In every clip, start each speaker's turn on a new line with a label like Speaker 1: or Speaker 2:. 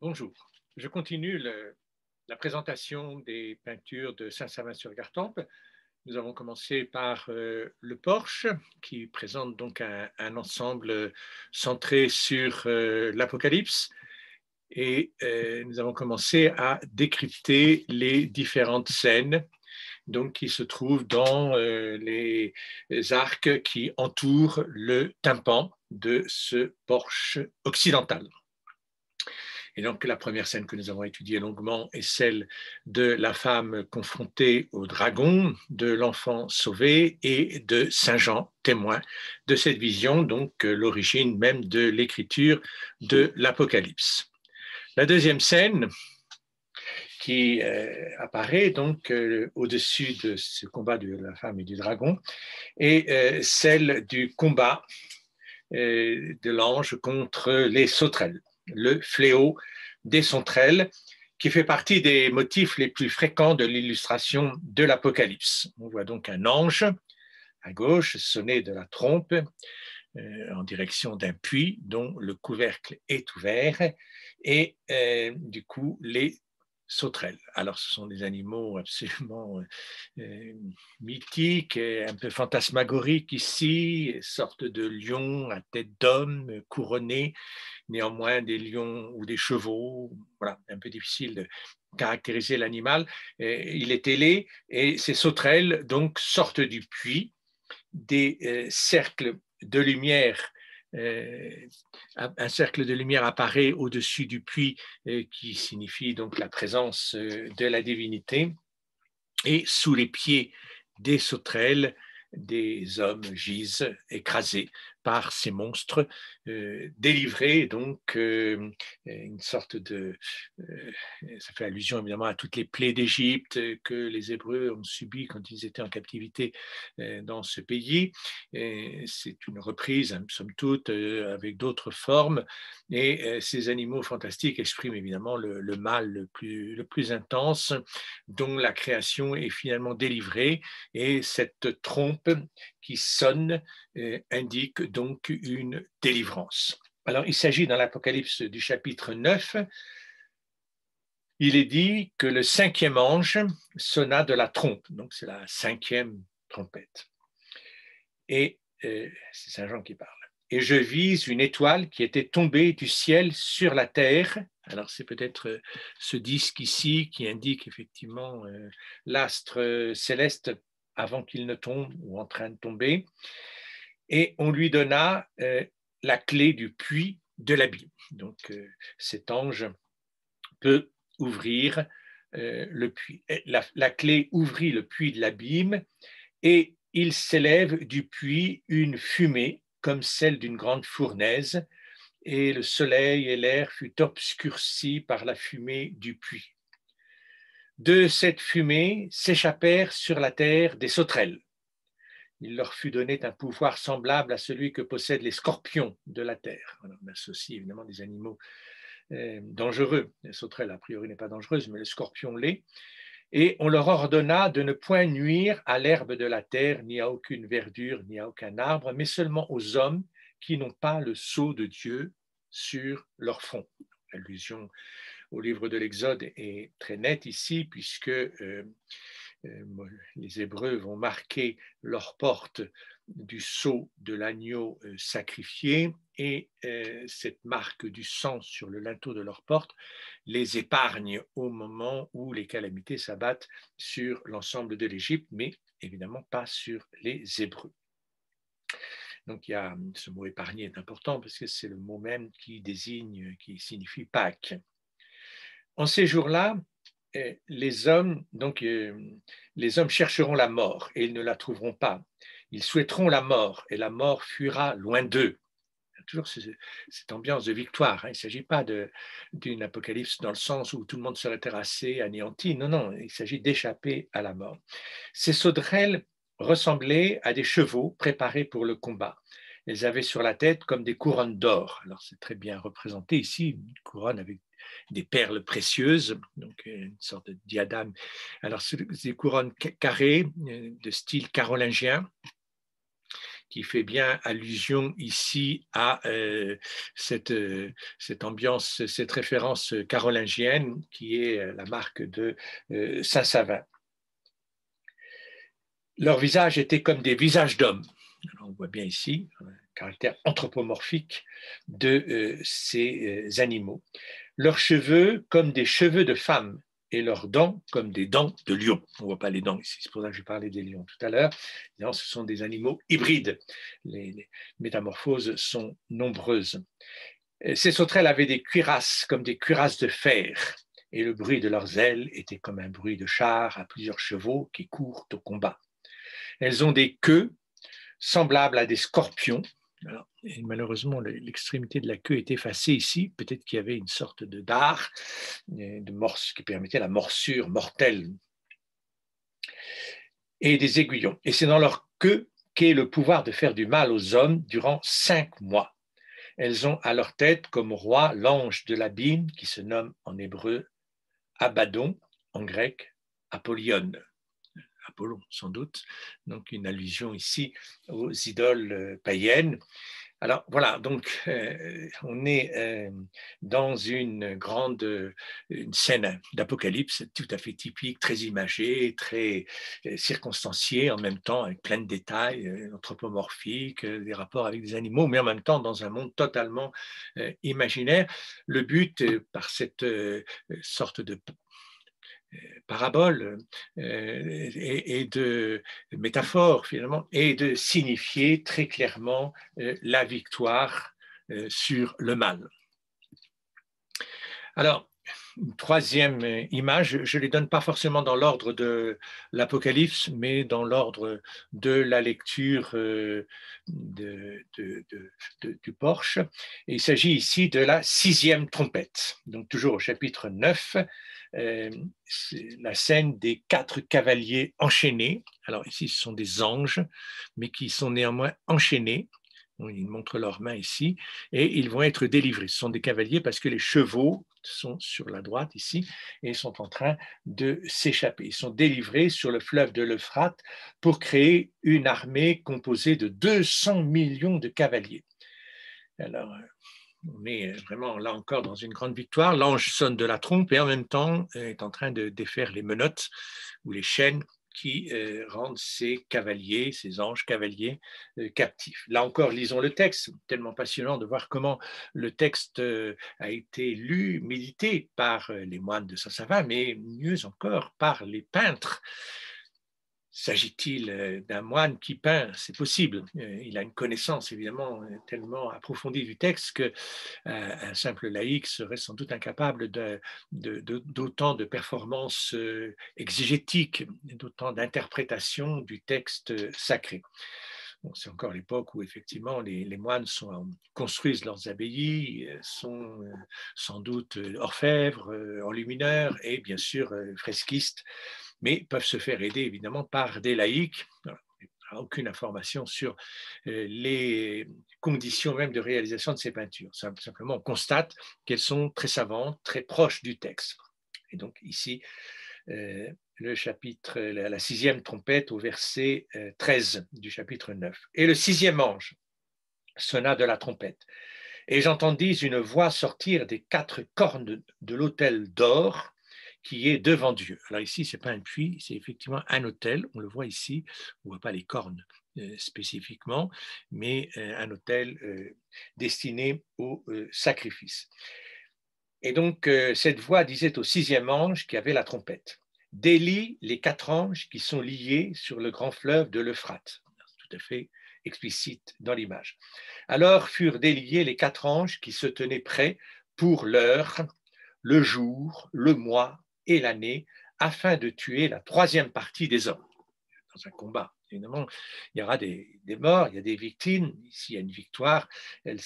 Speaker 1: Bonjour, je continue la présentation des peintures de Saint-Savin-sur-Gartempe. Nous avons commencé par le porche qui présente donc un ensemble centré sur l'Apocalypse et nous avons commencé à décrypter les différentes scènes donc, qui se trouvent dans les arcs qui entourent le tympan de ce porche occidental. Et donc, la première scène que nous avons étudiée longuement est celle de la femme confrontée au dragon, de l'enfant sauvé et de Saint Jean, témoin de cette vision, donc l'origine même de l'écriture de l'Apocalypse. La deuxième scène qui apparaît donc au-dessus de ce combat de la femme et du dragon est celle du combat de l'ange contre les sauterelles, le fléau des sauterelles, qui fait partie des motifs les plus fréquents de l'illustration de l'Apocalypse. On voit donc un ange à gauche sonner de la trompe en direction d'un puits dont le couvercle est ouvert et du coup les sauterelles. Alors ce sont des animaux absolument mythiques, un peu fantasmagoriques ici, sortes de lions à tête d'homme, couronnés, néanmoins des lions ou des chevaux. Voilà, un peu difficile de caractériser l'animal. Il est ailé et ces sauterelles donc sortent du puits, des cercles de lumière. Un cercle de lumière apparaît au-dessus du puits qui signifie donc la présence de la divinité. Et sous les pieds des sauterelles, des hommes gisent écrasés par ces monstres, délivrés donc une sorte de ça fait allusion évidemment à toutes les plaies d'Égypte que les Hébreux ont subies quand ils étaient en captivité dans ce pays. C'est une reprise, hein, somme toute, avec d'autres formes, et ces animaux fantastiques expriment évidemment le mal le plus intense, dont la création est finalement délivrée, et cette trompe qui sonne indique donc une délivrance. Alors, il s'agit dans l'Apocalypse du chapitre 9, il est dit que le cinquième ange sonna de la trompe, donc c'est la cinquième trompette. Et c'est Saint Jean qui parle. Et je vis une étoile qui était tombée du ciel sur la terre. Alors c'est peut-être ce disque ici qui indique effectivement l'astre céleste avant qu'il ne tombe ou en train de tomber. Et on lui donna la clé du puits de l'abîme. Donc cet ange peut ouvrir le puits. La clé ouvrit le puits de l'abîme et il s'élève du puits une fumée comme celle d'une grande fournaise, et le soleil et l'air furent obscurcis par la fumée du puits. De cette fumée s'échappèrent sur la terre des sauterelles. Il leur fut donné un pouvoir semblable à celui que possèdent les scorpions de la terre. Alors, on associe évidemment des animaux dangereux. La sauterelle, a priori, n'est pas dangereuse, mais le scorpion l'est. Et on leur ordonna de ne point nuire à l'herbe de la terre, ni à aucune verdure, ni à aucun arbre, mais seulement aux hommes qui n'ont pas le sceau de Dieu sur leur front. L'allusion au livre de l'Exode est très nette ici, puisque les Hébreux vont marquer leur porte du sceau de l'agneau sacrifié, et cette marque du sang sur le linteau de leur porte les épargne au moment où les calamités s'abattent sur l'ensemble de l'Égypte, mais évidemment pas sur les Hébreux. Donc il y a, ce mot épargné est important parce que c'est le mot même qui désigne, qui signifie Pâques. En ces jours-là, les hommes chercheront la mort et ils ne la trouveront pas. Ils souhaiteront la mort et la mort fuira loin d'eux. Toujours cette ambiance de victoire. Hein. Il ne s'agit pas d'une apocalypse dans le sens où tout le monde serait terrassé, anéanti. Non, non, il s'agit d'échapper à la mort. Ces sauterelles ressemblaient à des chevaux préparés pour le combat. Elles avaient sur la tête comme des couronnes d'or. Alors c'est très bien représenté ici, une couronne avec des perles précieuses, donc une sorte de diadème. Alors c'est des couronnes carrées de style carolingien qui fait bien allusion ici à cette ambiance, cette référence carolingienne qui est la marque de Saint-Savin. Leurs visages étaient comme des visages d'hommes. On voit bien ici un caractère anthropomorphique de ces animaux. Leurs cheveux comme des cheveux de femmes et leurs dents comme des dents de lion. On ne voit pas les dents ici, c'est pour ça que je parlais des lions tout à l'heure. Ce sont des animaux hybrides. Les métamorphoses sont nombreuses. Ces sauterelles avaient des cuirasses comme des cuirasses de fer, et le bruit de leurs ailes était comme un bruit de chars à plusieurs chevaux qui courent au combat. Elles ont des queues semblables à des scorpions. Alors, et malheureusement, l'extrémité de la queue est effacée ici. Peut-être qu'il y avait une sorte de dard qui permettait la morsure mortelle. Et des aiguillons. Et c'est dans leur queue qu'est le pouvoir de faire du mal aux hommes durant 5 mois. Elles ont à leur tête comme roi l'ange de l'abîme qui se nomme en hébreu Abaddon, en grec Apollyon. Apollon, sans doute, donc une allusion ici aux idoles païennes. Alors voilà, donc on est dans une scène d'Apocalypse tout à fait typique, très imagée, très circonstanciée, en même temps avec plein de détails anthropomorphiques, des rapports avec des animaux, mais en même temps dans un monde totalement imaginaire. Le but, par cette sorte de parabole et de métaphore finalement, et de signifier très clairement la victoire sur le mal. Alors, une troisième image, je ne les donne pas forcément dans l'ordre de l'Apocalypse, mais dans l'ordre de la lecture du Porche. Et il s'agit ici de la 6e trompette. Donc toujours au chapitre 9, la scène des 4 cavaliers enchaînés. Alors ici, ce sont des anges, mais qui sont néanmoins enchaînés. Ils montrent leurs mains ici, et ils vont être délivrés. Ce sont des cavaliers parce que les chevaux sont sur la droite ici et sont en train de s'échapper. Ils sont délivrés sur le fleuve de l'Euphrate pour créer une armée composée de 200 millions de cavaliers. Alors, on est vraiment là encore dans une grande victoire. L'ange sonne de la trompe et en même temps est en train de défaire les menottes ou les chaînes qui rendent ces cavaliers, ces anges cavaliers captifs. Là encore, lisons le texte, tellement passionnant de voir comment le texte a été lu, médité par les moines de Saint-Savin, mais mieux encore par les peintres. S'agit-il d'un moine qui peint? C'est possible. Il a une connaissance évidemment tellement approfondie du texte qu'un simple laïc serait sans doute incapable d'autant de performances exégétiques, d'autant d'interprétation du texte sacré. Bon, c'est encore l'époque où effectivement les moines construisent leurs abbayes, sont sans doute orfèvres, enlumineurs et bien sûr fresquistes, mais peuvent se faire aider évidemment par des laïcs. Aucune information sur les conditions même de réalisation de ces peintures. Simplement, on constate qu'elles sont très savantes, très proches du texte. Et donc ici, le chapitre, la 6e trompette au verset 13 du chapitre 9. Et le 6e ange sonna de la trompette. Et j'entendis une voix sortir des 4 cornes de l'autel d'or qui est devant Dieu. Alors ici, ce n'est pas un puits, c'est effectivement un autel, on le voit ici, on ne voit pas les cornes spécifiquement, mais un autel destiné au sacrifice. Et donc, cette voix disait au 6e ange qui avait la trompette, « Délie les 4 anges qui sont liés sur le grand fleuve de l'Euphrate. » Tout à fait explicite dans l'image. Alors furent déliés les 4 anges qui se tenaient prêts pour l'heure, le jour, le mois et l'année, afin de tuer la 3e partie des hommes. Dans un combat, évidemment, il y aura des morts, il y a des victimes. Ici, il y a une victoire, elle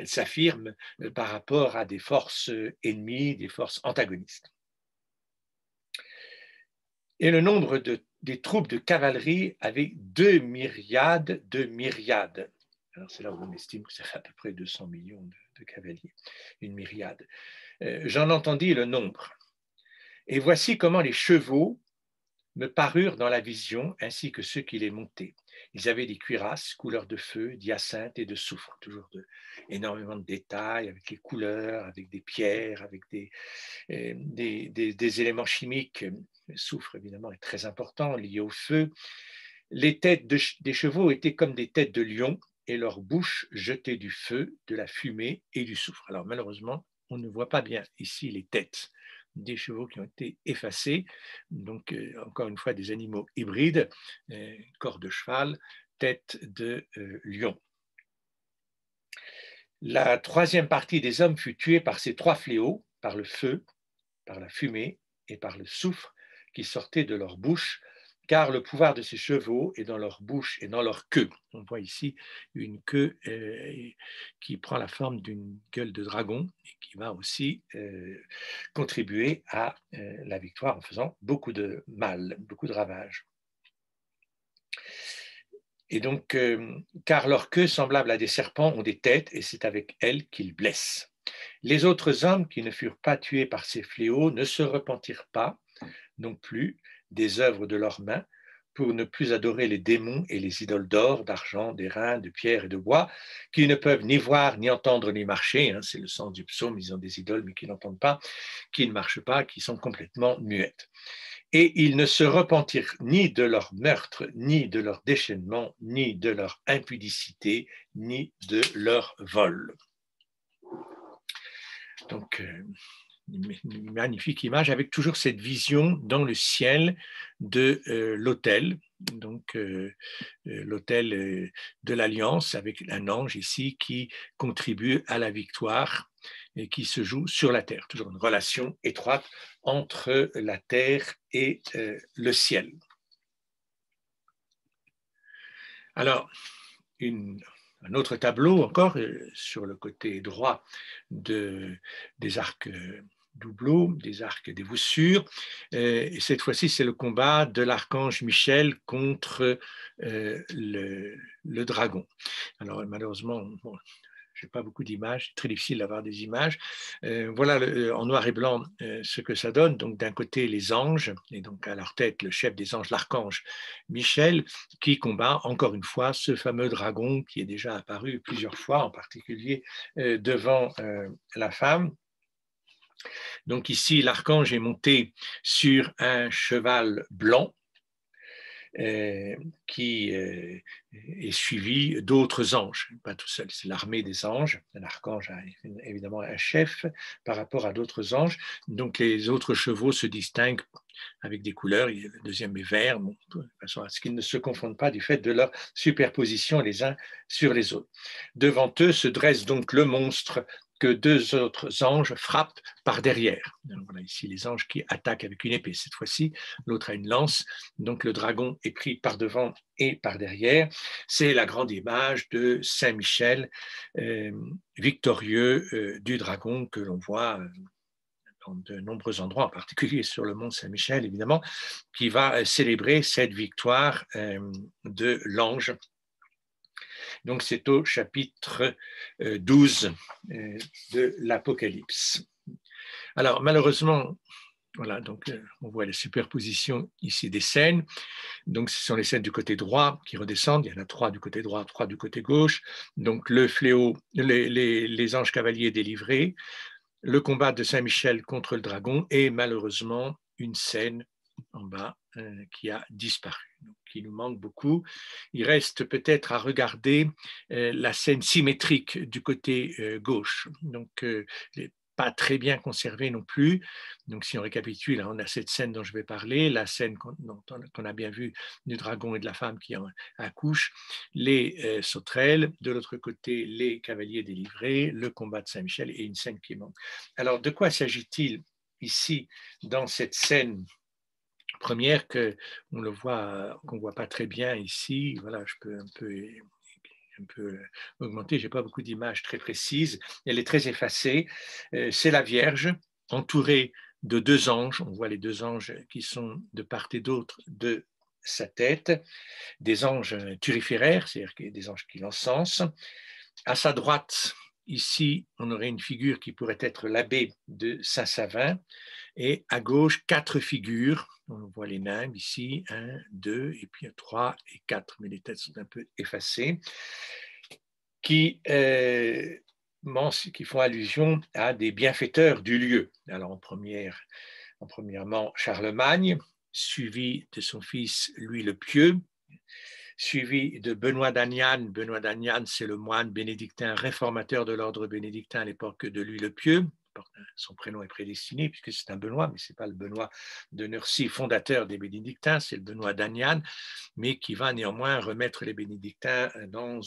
Speaker 1: s'affirme par rapport à des forces ennemies, des forces antagonistes. Et le nombre des troupes de cavalerie avait 2 myriades de myriades. Alors c'est là où on estime que ça fait à peu près 200 millions de cavaliers, une myriade. J'en entendis le nombre. Et voici comment les chevaux me parurent dans la vision, ainsi que ceux qui les montaient. Ils avaient des cuirasses, couleur de feu, d'hyacinthe et de soufre, toujours énormément de détails, avec les couleurs, avec des pierres, avec des éléments chimiques. Le soufre, évidemment, est très important, lié au feu. Les têtes des chevaux étaient comme des têtes de lions, et leurs bouches jetaient du feu, de la fumée et du soufre. Alors malheureusement, on ne voit pas bien ici les têtes des chevaux qui ont été effacés. Donc, encore une fois, des animaux hybrides, corps de cheval, tête de lion. La troisième partie des hommes fut tuée par ces trois fléaux, par le feu, par la fumée et par le soufre qui sortait de leur bouche, car le pouvoir de ces chevaux est dans leur bouche et dans leur queue. On voit ici une queue qui prend la forme d'une gueule de dragon et qui va aussi contribuer à la victoire en faisant beaucoup de mal, beaucoup de ravages. Et donc, car leurs queues semblables à des serpents ont des têtes, et c'est avec elles qu'ils blessent. Les autres hommes qui ne furent pas tués par ces fléaux ne se repentirent pas non plus des œuvres de leurs mains pour ne plus adorer les démons et les idoles d'or, d'argent, d'airain, de pierre et de bois, qui ne peuvent ni voir, ni entendre, ni marcher. Hein, c'est le sens du psaume, ils ont des idoles mais qui n'entendent pas, qui ne marchent pas, qui sont complètement muettes. Et ils ne se repentirent ni de leur meurtre, ni de leur déchaînement, ni de leur impudicité, ni de leur vol. Donc, une magnifique image avec toujours cette vision dans le ciel de l'autel, donc l'autel de l'Alliance avec un ange ici qui contribue à la victoire et qui se joue sur la terre. Toujours une relation étroite entre la terre et le ciel. Alors, un autre tableau encore sur le côté droit des arcs doubleaux, des arcs des voussures. Et cette fois-ci, c'est le combat de l'archange Michel contre le dragon. Alors malheureusement, bon, je n'ai pas beaucoup d'images, c'est très difficile d'avoir des images. Voilà en noir et blanc ce que ça donne. Donc d'un côté les anges, et donc à leur tête le chef des anges, l'archange Michel, qui combat encore une fois ce fameux dragon qui est déjà apparu plusieurs fois, en particulier devant la femme. Donc ici, l'archange est monté sur un cheval blanc, qui est suivi d'autres anges, pas tout seul, c'est l'armée des anges. Un archange a évidemment un chef par rapport à d'autres anges, donc les autres chevaux se distinguent avec des couleurs, le deuxième est vert, bon, de façon à ce qu'ils ne se confondent pas du fait de leur superposition les uns sur les autres. Devant eux se dresse donc le monstre que deux autres anges frappent par derrière. Alors voilà ici les anges qui attaquent avec une épée. Cette fois-ci, l'autre a une lance. Donc le dragon est pris par devant et par derrière. C'est la grande image de Saint Michel, victorieux du dragon que l'on voit dans de nombreux endroits, en particulier sur le mont Saint-Michel, évidemment, qui va célébrer cette victoire de l'ange. Donc, c'est au chapitre 12 de l'Apocalypse. Alors, malheureusement, voilà, donc on voit la superposition ici des scènes. Donc, ce sont les scènes du côté droit qui redescendent. Il y en a trois du côté droit, trois du côté gauche. Donc, le fléau, les anges cavaliers délivrés, le combat de Saint-Michel contre le dragon et malheureusement une scène en bas qui a disparu, donc, qui nous manque beaucoup. Il reste peut-être à regarder la scène symétrique du côté gauche, donc pas très bien conservée non plus. Donc si on récapitule, on a cette scène dont je vais parler, la scène qu'on a bien vue du dragon et de la femme qui accouchent, les sauterelles, de l'autre côté les cavaliers délivrés, le combat de Saint-Michel et une scène qui manque. Alors de quoi s'agit-il ici dans cette scène première qu'on ne voit pas très bien ici? Voilà, je peux un peu augmenter, je n'ai pas beaucoup d'images très précises, elle est très effacée. C'est la Vierge entourée de deux anges, on voit les deux anges qui sont de part et d'autre de sa tête, des anges turiféraires, c'est-à-dire des anges qui l'encensent. À sa droite, ici, on aurait une figure qui pourrait être l'abbé de Saint-Savin, et à gauche, 4 figures. On voit les nimbes ici, 1, 2, et puis 3 et 4, mais les têtes sont un peu effacées, qui font allusion à des bienfaiteurs du lieu. Alors, premièrement, Charlemagne, suivi de son fils Louis le Pieux, suivi de Benoît d'Agnan. Benoît d'Agnan, c'est le moine bénédictin réformateur de l'ordre bénédictin à l'époque de Louis le Pieux. Son prénom est prédestiné puisque c'est un Benoît, mais ce n'est pas le Benoît de Nursie, fondateur des bénédictins, c'est le Benoît d'Agnan, mais qui va néanmoins remettre les bénédictins dans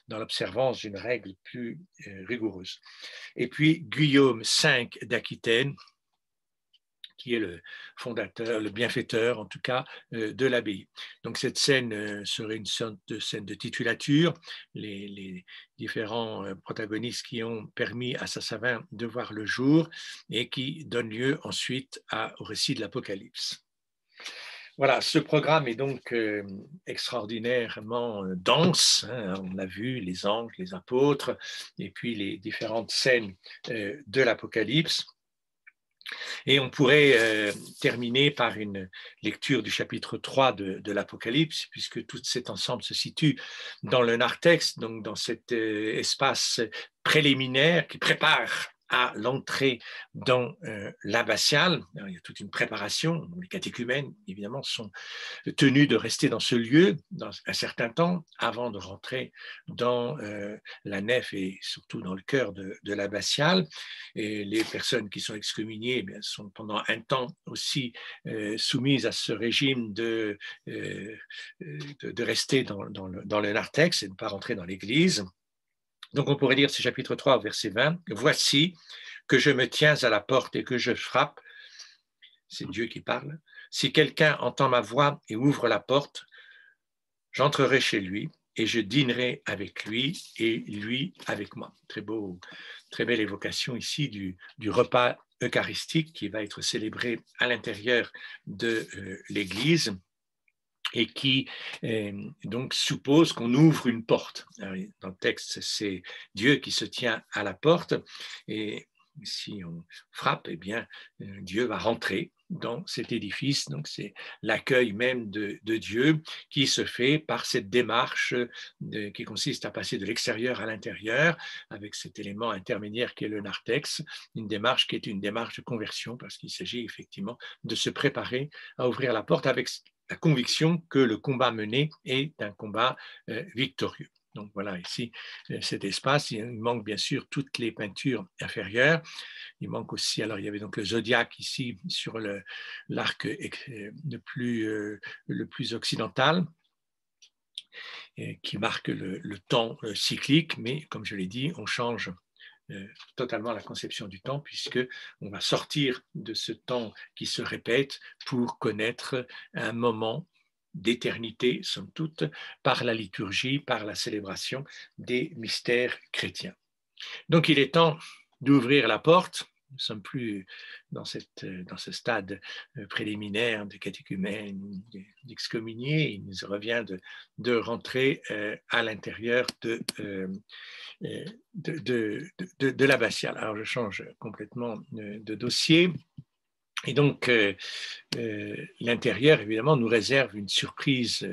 Speaker 1: l'observance d'une règle plus rigoureuse. Et puis Guillaume V d'Aquitaine, qui est le fondateur, le bienfaiteur en tout cas, de l'abbaye. Donc cette scène serait une sorte de scène de titulature, les différents protagonistes qui ont permis à Saint-Savin de voir le jour et qui donnent lieu ensuite au récit de l'Apocalypse. Voilà, ce programme est donc extraordinairement dense. Hein, on a vu les anges, les apôtres, et puis les différentes scènes de l'Apocalypse. Et on pourrait terminer par une lecture du chapitre 3 de l'Apocalypse, puisque tout cet ensemble se situe dans le narthex, donc dans cet espace préliminaire qui prépare à l'entrée dans l'abbatiale. Il y a toute une préparation. Les catéchumènes, évidemment, sont tenus de rester dans ce lieu dans un certain temps avant de rentrer dans la nef et surtout dans le cœur de l'abbatiale. Et les personnes qui sont excommuniées sont pendant un temps aussi soumises à ce régime de rester dans le narthex et de ne pas rentrer dans l'église. Donc on pourrait dire ce chapitre 3 au verset 20, « Voici que je me tiens à la porte et que je frappe », c'est Dieu qui parle, « si quelqu'un entend ma voix et ouvre la porte, j'entrerai chez lui et je dînerai avec lui et lui avec moi. » Très belle évocation ici du repas eucharistique qui va être célébré à l'intérieur de l'Église et qui donc suppose qu'on ouvre une porte. Alors, dans le texte, c'est Dieu qui se tient à la porte et si on frappe, eh bien, Dieu va rentrer dans cet édifice. Donc, c'est l'accueil même de Dieu qui se fait par cette démarche qui consiste à passer de l'extérieur à l'intérieur avec cet élément intermédiaire qui est le narthex, une démarche qui est une démarche de conversion parce qu'il s'agit effectivement de se préparer à ouvrir la porte avec la conviction que le combat mené est un combat victorieux. Donc voilà, ici, cet espace, il manque bien sûr toutes les peintures inférieures. Il manque aussi, alors il y avait donc le zodiaque ici sur l'arc le plus occidental, qui marque le temps cyclique, mais comme je l'ai dit, on change totalement la conception du temps, puisque on va sortir de ce temps qui se répète pour connaître un moment d'éternité, somme toute, par la liturgie, par la célébration des mystères chrétiens. Donc il est temps d'ouvrir la porte. Nous ne sommes plus dans ce stade préliminaire de catéchumène, d'excommunié. Il nous revient de rentrer à l'intérieur de l'abbatiale. Alors je change complètement de dossier. Et donc, l'intérieur, évidemment, nous réserve une surprise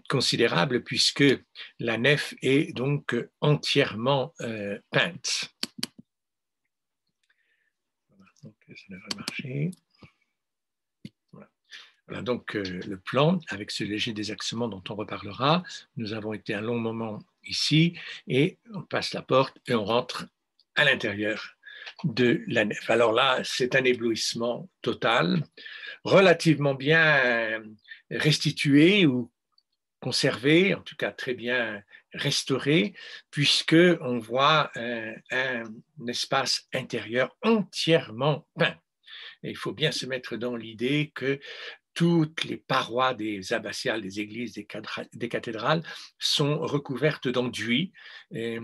Speaker 1: considérable puisque la nef est donc entièrement peinte. Donc, ça devrait marcher. Voilà donc le plan avec ce léger désaxement dont on reparlera. Nous avons été un long moment ici et on passe la porte et on rentre à l'intérieur de la nef. Alors là, c'est un éblouissement total, relativement bien restitué ou conservé, en tout cas très bien restauré, puisqu'on voit un espace intérieur entièrement peint. Et il faut bien se mettre dans l'idée que toutes les parois des abbatiales, des églises, des cathédrales sont recouvertes d'enduit et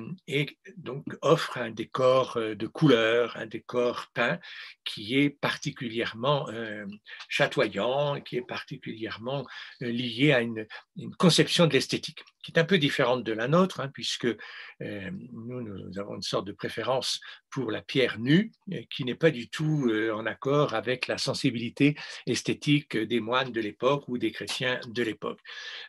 Speaker 1: donc offrent un décor de couleur, un décor peint qui est particulièrement chatoyant, qui est particulièrement lié à une conception de l'esthétique qui est un peu différente de la nôtre, hein, puisque nous avons une sorte de préférence pour la pierre nue, qui n'est pas du tout en accord avec la sensibilité esthétique des moines de l'époque ou des chrétiens de l'époque.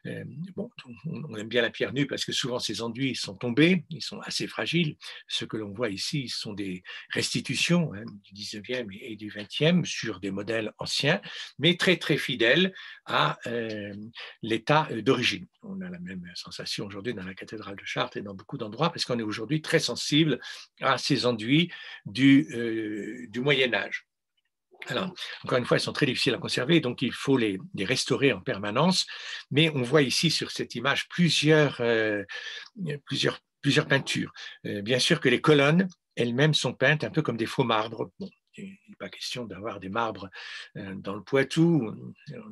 Speaker 1: Euh, bon, on aime bien la pierre nue parce que souvent ces enduits sont tombés, ils sont assez fragiles. Ce que l'on voit ici sont des restitutions, hein, du 19e et du 20e sur des modèles anciens, mais très très fidèles à l'état d'origine. On a la même sensation aujourd'hui dans la cathédrale de Chartres et dans beaucoup d'endroits parce qu'on est aujourd'hui très sensible à ces enduits du Moyen Âge. Alors, encore une fois, ils sont très difficiles à conserver, donc il faut les restaurer en permanence. Mais on voit ici sur cette image plusieurs peintures. Bien sûr que les colonnes elles-mêmes sont peintes un peu comme des faux marbres. Bon, il n'est pas question d'avoir des marbres dans le Poitou, on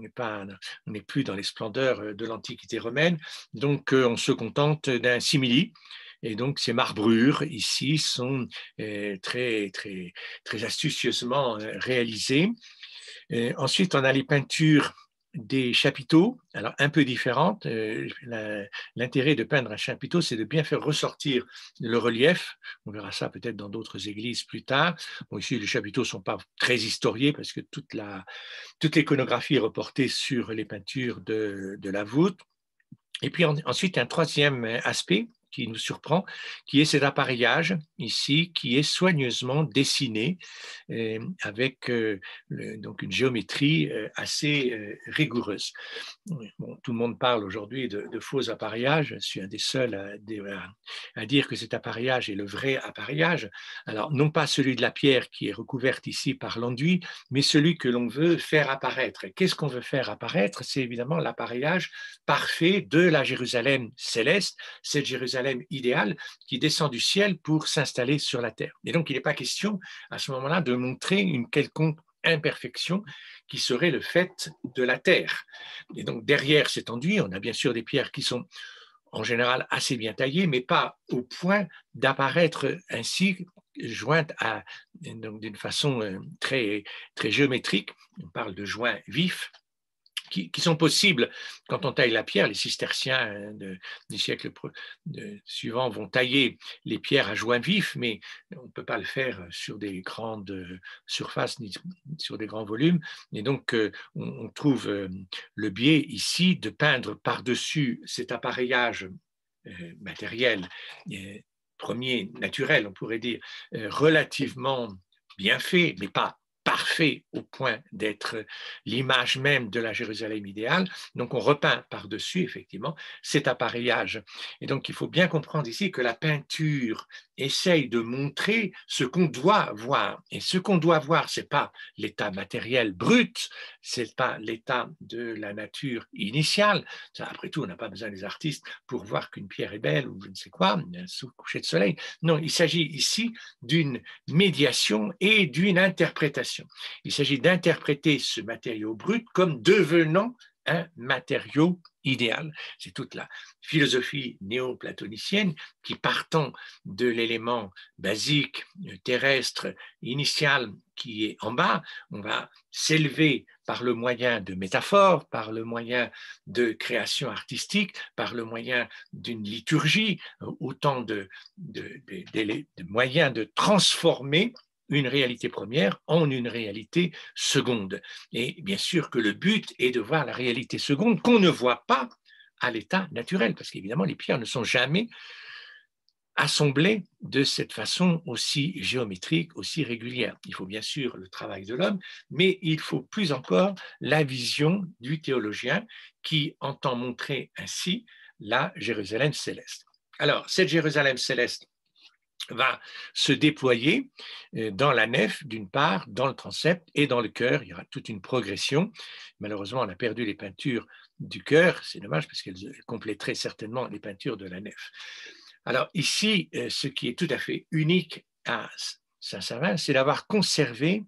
Speaker 1: n'est plus dans les splendeurs de l'Antiquité romaine, donc on se contente d'un simili. Et donc, ces marbrures ici sont très, très, très astucieusement réalisées. Ensuite, on a les peintures des chapiteaux, alors un peu différentes. L'intérêt de peindre un chapiteau, c'est de bien faire ressortir le relief. On verra ça peut-être dans d'autres églises plus tard. Bon, ici, les chapiteaux ne sont pas très historiés parce que toute l'iconographie est reportée sur les peintures de la voûte. Et puis ensuite, un troisième aspect qui nous surprend, qui est cet appareillage ici, qui est soigneusement dessiné avec donc une géométrie assez rigoureuse. Bon, tout le monde parle aujourd'hui de faux appareillages. Je suis un des seuls à dire que cet appareillage est le vrai appareillage. Alors, non pas celui de la pierre qui est recouverte ici par l'enduit, mais celui que l'on veut faire apparaître. Qu'est-ce qu'on veut faire apparaître? C'est évidemment l'appareillage parfait de la Jérusalem céleste, cette Jérusalem idéale qui descend du ciel pour s'installer sur la terre. Et donc, il n'est pas question à ce moment-là de montrer une quelconque imperfection qui serait le fait de la terre. Et donc, derrière cet enduit, on a bien sûr des pierres qui sont en général assez bien taillées, mais pas au point d'apparaître ainsi jointes d'une façon très, très géométrique. On parle de joints vifs, qui sont possibles quand on taille la pierre. Les cisterciens du siècle suivant vont tailler les pierres à joint vif, mais on ne peut pas le faire sur des grandes surfaces ni sur des grands volumes. Et donc, on trouve le biais ici de peindre par-dessus cet appareillage matériel premier, naturel, on pourrait dire, relativement bien fait, mais pas parfait au point d'être l'image même de la Jérusalem idéale. Donc on repeint par-dessus, effectivement, cet appareillage. Et donc il faut bien comprendre ici que la peinture essaye de montrer ce qu'on doit voir. Et ce qu'on doit voir, ce n'est pas l'état matériel brut, ce n'est pas l'état de la nature initiale. Ça, après tout, on n'a pas besoin des artistes pour voir qu'une pierre est belle ou je ne sais quoi, sous coucher de soleil. Non, il s'agit ici d'une médiation et d'une interprétation. Il s'agit d'interpréter ce matériau brut comme devenant un matériau idéal. C'est toute la philosophie néo-platonicienne qui, partant de l'élément basique, terrestre, initial, qui est en bas, on va s'élever par le moyen de métaphores, par le moyen de création artistique, par le moyen d'une liturgie, autant de moyens de transformer une réalité première en une réalité seconde. Et bien sûr que le but est de voir la réalité seconde qu'on ne voit pas à l'état naturel, parce qu'évidemment, les pierres ne sont jamais assemblées de cette façon aussi géométrique, aussi régulière. Il faut bien sûr le travail de l'homme, mais il faut plus encore la vision du théologien qui entend montrer ainsi la Jérusalem céleste. Alors, cette Jérusalem céleste va se déployer dans la nef, d'une part, dans le transept et dans le chœur. Il y aura toute une progression. Malheureusement, on a perdu les peintures du chœur. C'est dommage parce qu'elles compléteraient certainement les peintures de la nef. Alors ici, ce qui est tout à fait unique à Saint-Savin, c'est d'avoir conservé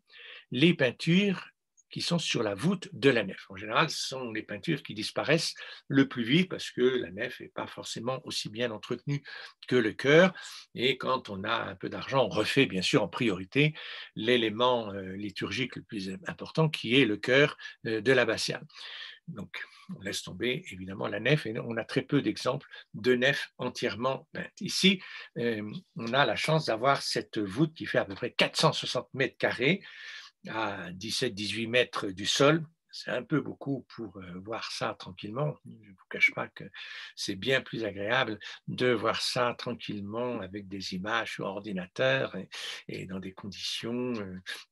Speaker 1: les peintures qui sont sur la voûte de la nef. En général, ce sont les peintures qui disparaissent le plus vite parce que la nef n'est pas forcément aussi bien entretenue que le chœur. Et quand on a un peu d'argent, on refait bien sûr en priorité l'élément liturgique le plus important qui est le chœur de l'abbatiale. Donc, on laisse tomber évidemment la nef et on a très peu d'exemples de nefs entièrement peintes. Ici, on a la chance d'avoir cette voûte qui fait à peu près 460 mètres carrés à 17-18 mètres du sol. C'est un peu beaucoup pour voir ça tranquillement. Je ne vous cache pas que c'est bien plus agréable de voir ça tranquillement avec des images sur ordinateur et dans des conditions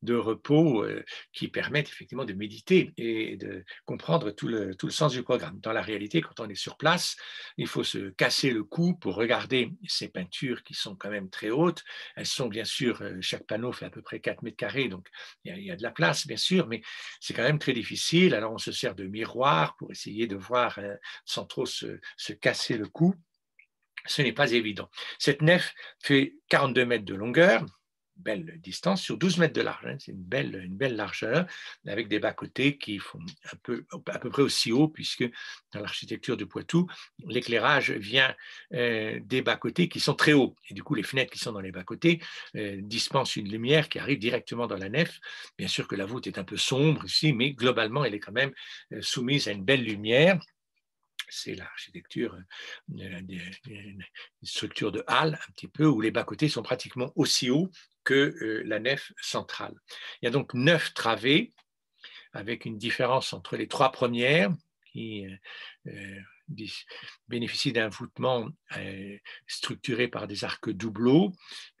Speaker 1: de repos qui permettent effectivement de méditer et de comprendre tout le sens du programme. Dans la réalité, quand on est sur place, il faut se casser le cou pour regarder ces peintures qui sont quand même très hautes. Elles sont bien sûr, chaque panneau fait à peu près 4 mètres carrés, donc il y a de la place, bien sûr, mais c'est quand même très difficile. Alors, on se sert de miroir pour essayer de voir sans trop se casser le cou. Ce n'est pas évident. Cette nef fait 42 mètres de longueur, belle distance, sur 12 mètres de large. Hein. C'est une belle largeur, avec des bas-côtés qui font à peu près aussi haut, puisque dans l'architecture du Poitou, l'éclairage vient des bas-côtés qui sont très hauts. Et du coup, les fenêtres qui sont dans les bas-côtés dispensent une lumière qui arrive directement dans la nef. Bien sûr que la voûte est un peu sombre ici, mais globalement, elle est quand même soumise à une belle lumière. C'est l'architecture, une structure de halle, un petit peu, où les bas-côtés sont pratiquement aussi hauts que la nef centrale. Il y a donc 9 travées, avec une différence entre les 3 premières, qui bénéficient d'un voûtement structuré par des arcs doubleaux.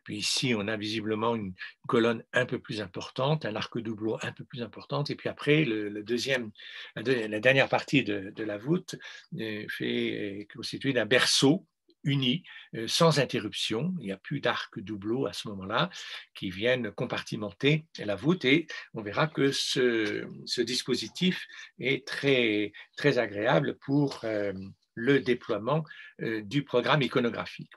Speaker 1: Puis ici, on a visiblement une colonne un peu plus importante, un arc doubleau un peu plus important. Et puis après, la dernière partie de la voûte est constituée d'un berceau uni, sans interruption. Il n'y a plus d'arc doubleau à ce moment-là qui viennent compartimenter la voûte et on verra que ce dispositif est très, très agréable pour le déploiement du programme iconographique.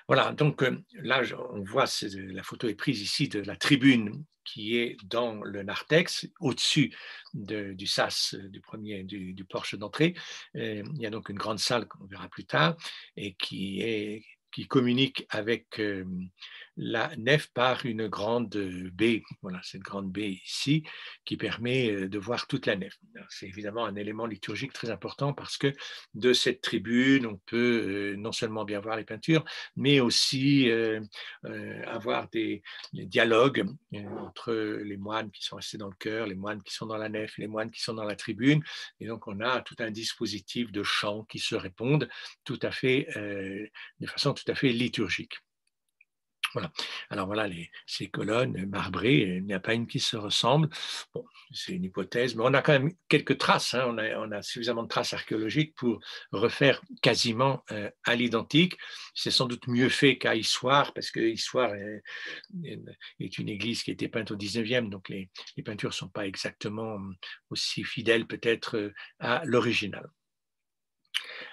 Speaker 1: Voilà, donc là, on voit, la photo est prise ici de la tribune qui est dans le narthex, au-dessus du sas du porche d'entrée. Il y a donc une grande salle qu'on verra plus tard et qui communique avec la nef par une grande baie. Voilà, cette grande baie ici qui permet de voir toute la nef. C'est évidemment un élément liturgique très important parce que de cette tribune, on peut non seulement bien voir les peintures, mais aussi avoir des dialogues entre les moines qui sont restés dans le chœur, les moines qui sont dans la nef, les moines qui sont dans la tribune. Et donc, on a tout un dispositif de chants qui se répondent tout à fait, de façon tout à fait liturgique. Voilà. Alors voilà ces colonnes marbrées, il n'y a pas une qui se ressemble. Bon, c'est une hypothèse, mais on a quand même quelques traces. Hein. On a suffisamment de traces archéologiques pour refaire quasiment à l'identique. C'est sans doute mieux fait qu'à Issoire, parce que Issoire est une église qui a été peinte au 19e, donc les peintures ne sont pas exactement aussi fidèles peut-être à l'original.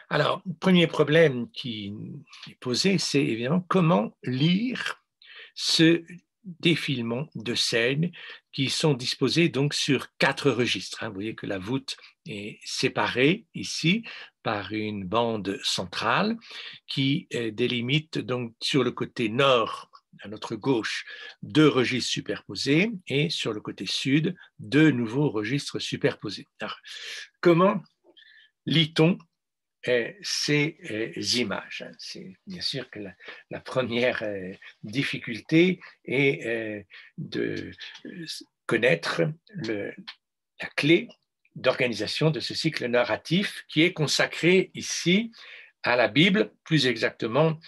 Speaker 1: Alors, le premier problème qui est posé, c'est évidemment comment lire ce défilement de scènes qui sont disposées donc sur 4 registres. Vous voyez que la voûte est séparée ici par une bande centrale qui délimite donc sur le côté nord, à notre gauche, 2 registres superposés et sur le côté sud, 2 nouveaux registres superposés. Alors, comment lit-on ces images? C'est bien sûr que la première difficulté est de connaître la clé d'organisation de ce cycle narratif qui est consacré ici à la Bible, plus exactement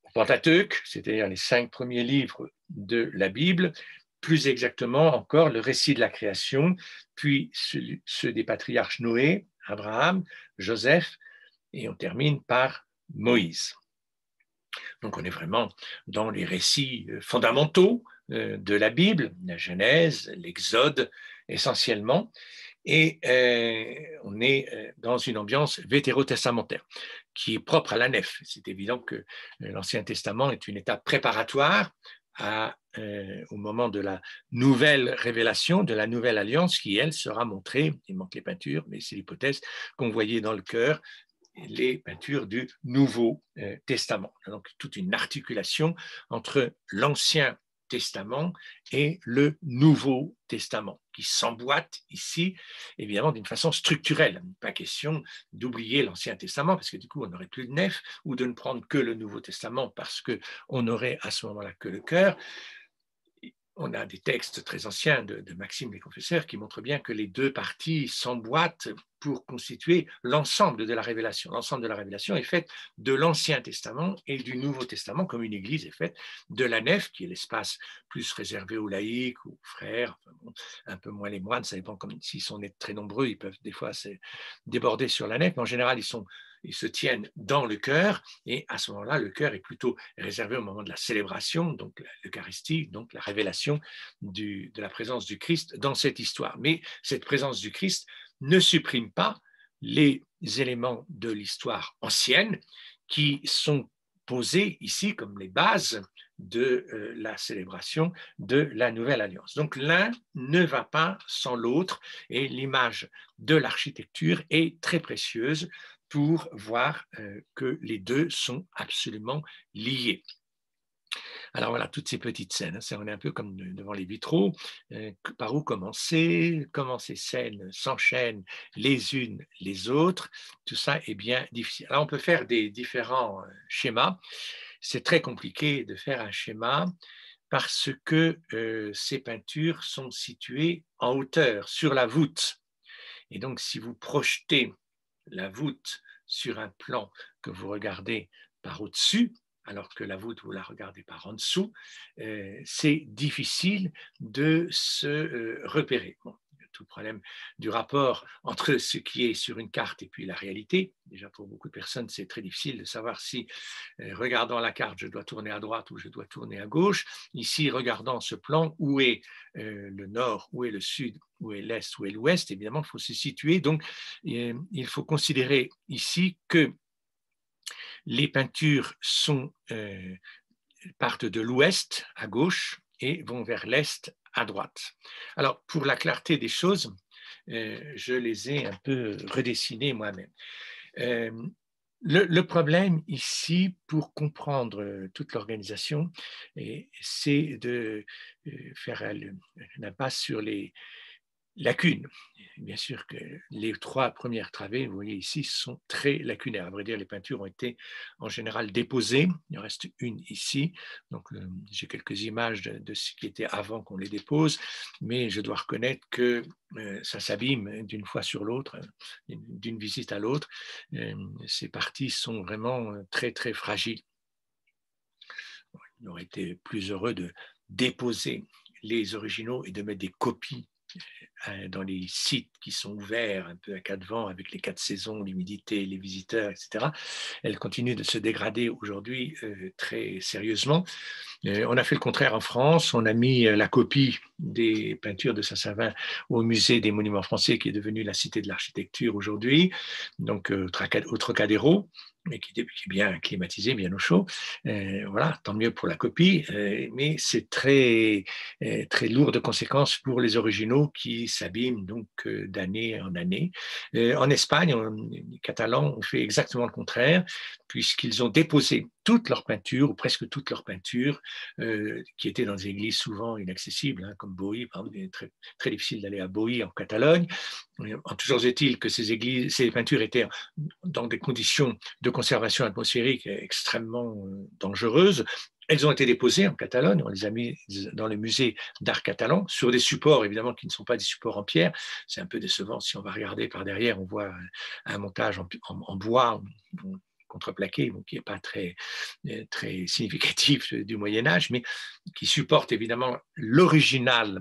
Speaker 1: au Pentateuque, c'est-à-dire les 5 premiers livres de la Bible, plus exactement encore le récit de la création, puis ceux des patriarches Noé, Abraham, Joseph, et on termine par Moïse. Donc on est vraiment dans les récits fondamentaux de la Bible, la Genèse, l'Exode essentiellement, et on est dans une ambiance vétérotestamentaire qui est propre à la nef. C'est évident que l'Ancien Testament est une étape préparatoire au moment de la nouvelle révélation, de la nouvelle alliance qui, elle, sera montrée, il manque les peintures, mais c'est l'hypothèse qu'on voyait dans le chœur, les peintures du Nouveau Testament. Donc, toute une articulation entre l'Ancien Testament et le Nouveau Testament, qui s'emboîtent ici, évidemment, d'une façon structurelle. Pas question d'oublier l'Ancien Testament, parce que du coup, on n'aurait plus de nef, ou de ne prendre que le Nouveau Testament, parce qu'on n'aurait à ce moment-là que le cœur. On a des textes très anciens de Maxime les Confesseurs qui montrent bien que les deux parties s'emboîtent pour constituer l'ensemble de la révélation. L'ensemble de la révélation est faite de l'Ancien Testament et du Nouveau Testament, comme une église est faite de la nef, qui est l'espace plus réservé aux laïcs, aux frères, enfin bon, un peu moins les moines, ça dépend, comme s'ils sont très nombreux, ils peuvent des fois déborder sur la nef, mais en général, ils se tiennent dans le cœur, et à ce moment-là, le cœur est plutôt réservé au moment de la célébration, donc l'Eucharistie, donc la révélation de la présence du Christ dans cette histoire. Mais cette présence du Christ ne supprime pas les éléments de l'histoire ancienne qui sont posés ici comme les bases de la célébration de la Nouvelle Alliance. Donc l'un ne va pas sans l'autre, et l'image de l'architecture est très précieuse pour voir que les deux sont absolument liés. Alors voilà, toutes ces petites scènes, hein, on est un peu comme devant les vitraux, par où commencer, comment ces scènes s'enchaînent les unes les autres, tout ça est bien difficile. Alors on peut faire des différents schémas, c'est très compliqué de faire un schéma parce que ces peintures sont situées en hauteur, sur la voûte. Et donc si vous projetez la voûte sur un plan que vous regardez par au-dessus, alors que la voûte, vous la regardez par en dessous, c'est difficile de se repérer. Bon, tout le problème du rapport entre ce qui est sur une carte et puis la réalité. Déjà, pour beaucoup de personnes, c'est très difficile de savoir si, regardant la carte, je dois tourner à droite ou je dois tourner à gauche. Ici, regardant ce plan, où est le nord, où est le sud, où est l'est, où est l'ouest, évidemment, il faut se situer. Donc, il faut considérer ici que les peintures partent de l'ouest à gauche et vont vers l'est à droite. Alors, pour la clarté des choses, je les ai un peu redessinées moi-même. Le problème ici, pour comprendre toute l'organisation, c'est de faire l'impasse sur les lacunes. Bien sûr que les trois premières travées, vous voyez ici, sont très lacunaires. À vrai dire, les peintures ont été en général déposées. Il en reste une ici. Donc, j'ai quelques images de ce qui était avant qu'on les dépose, mais je dois reconnaître que ça s'abîme d'une fois sur l'autre, d'une visite à l'autre. Ces parties sont vraiment très, très fragiles. Il aurait été plus heureux de déposer les originaux et de mettre des copies dans les sites qui sont ouverts un peu à quatre vents avec les quatre saisons, l'humidité, les visiteurs, etc. Elle continue de se dégrader aujourd'hui très sérieusement. On a fait le contraire en France. On a mis la copie des peintures de Saint-Savin au musée des monuments français, qui est devenu la cité de l'architecture aujourd'hui, donc au Trocadéro, mais qui est bien climatisé, bien au chaud. Voilà, tant mieux pour la copie, mais c'est très, très lourd de conséquences pour les originaux qui s'abîment donc d'année en année. En Espagne, les Catalans ont fait exactement le contraire, puisqu'ils ont déposé toutes leurs peintures, ou presque toutes leurs peintures, qui étaient dans des églises souvent inaccessibles, hein, comme Boï, par exemple. Il est très, très difficile d'aller à Boï, en Catalogne. Toujours est-il que ces peintures étaient dans des conditions de conservation atmosphérique extrêmement dangereuses. Elles ont été déposées en Catalogne, on les a mis dans le musée d'art catalan, sur des supports évidemment qui ne sont pas des supports en pierre. C'est un peu décevant, si on va regarder par derrière, on voit un montage en bois contreplaqué, donc qui n'est pas très, très significatif du Moyen-Âge, mais qui supporte évidemment l'original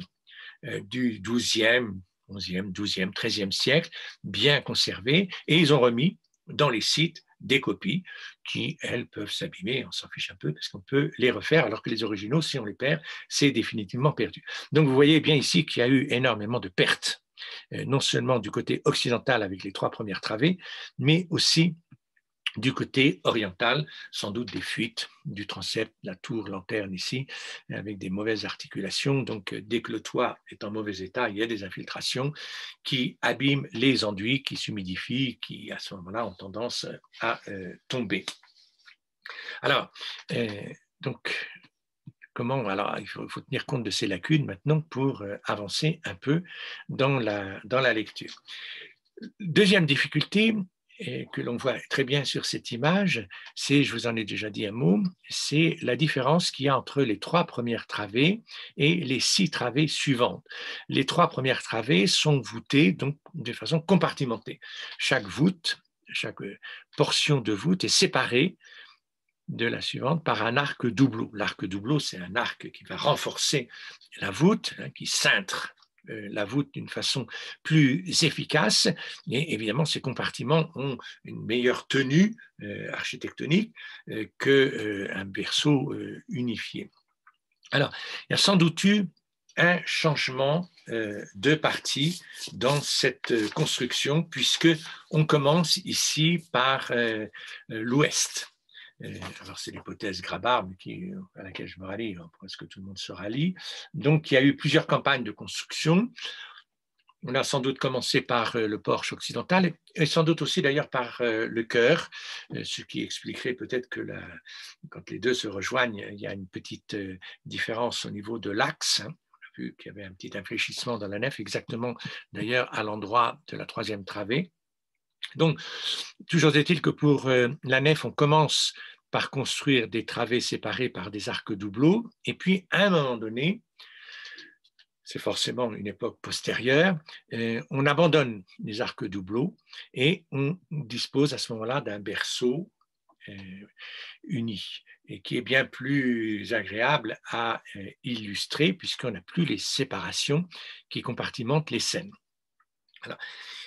Speaker 1: du 12e, 11e, 12e, 13e siècle, bien conservé, et ils ont remis dans les sites des copies qui, elles, peuvent s'abîmer, on s'en fiche un peu parce qu'on peut les refaire, alors que les originaux, si on les perd, c'est définitivement perdu. Donc vous voyez bien ici qu'il y a eu énormément de pertes, non seulement du côté occidental avec les trois premières travées, mais aussi du côté oriental, sans doute des fuites du transept, la tour, lanterne ici, avec des mauvaises articulations. Donc, dès que le toit est en mauvais état, il y a des infiltrations qui abîment les enduits, qui s'humidifient, qui, à ce moment-là, ont tendance à tomber. Alors, donc, comment, alors il faut tenir compte de ces lacunes maintenant pour avancer un peu dans la lecture. Deuxième difficulté que l'on voit très bien sur cette image, c'est, je vous en ai déjà dit un mot, c'est la différence qu'il y a entre les 3 premières travées et les 6 travées suivantes. Les 3 premières travées sont voûtées donc de façon compartimentée. Chaque voûte, chaque portion de voûte est séparée de la suivante par un arc doubleau. L'arc doubleau, c'est un arc qui va renforcer la voûte, qui cintre la voûte d'une façon plus efficace. Et évidemment, ces compartiments ont une meilleure tenue architectonique qu'un berceau unifié. Alors, il y a sans doute eu un changement de partie dans cette construction, puisque on commence ici par l'ouest. Alors, c'est l'hypothèse Grabar, à laquelle je me rallie, presque tout le monde se rallie. Donc, il y a eu plusieurs campagnes de construction. On a sans doute commencé par le porche occidental et sans doute aussi d'ailleurs par le chœur, ce qui expliquerait peut-être que quand les deux se rejoignent, il y a une petite différence au niveau de l'axe. On a vu qu'il y avait un petit infléchissement dans la nef, exactement d'ailleurs à l'endroit de la troisième travée. Donc, toujours est-il que pour la nef, on commence par construire des travées séparées par des arcs doubleaux, et puis à un moment donné, c'est forcément une époque postérieure, on abandonne les arcs doubleaux et on dispose à ce moment-là d'un berceau uni, et qui est bien plus agréable à illustrer puisqu'on n'a plus les séparations qui compartimentent les scènes. Alors,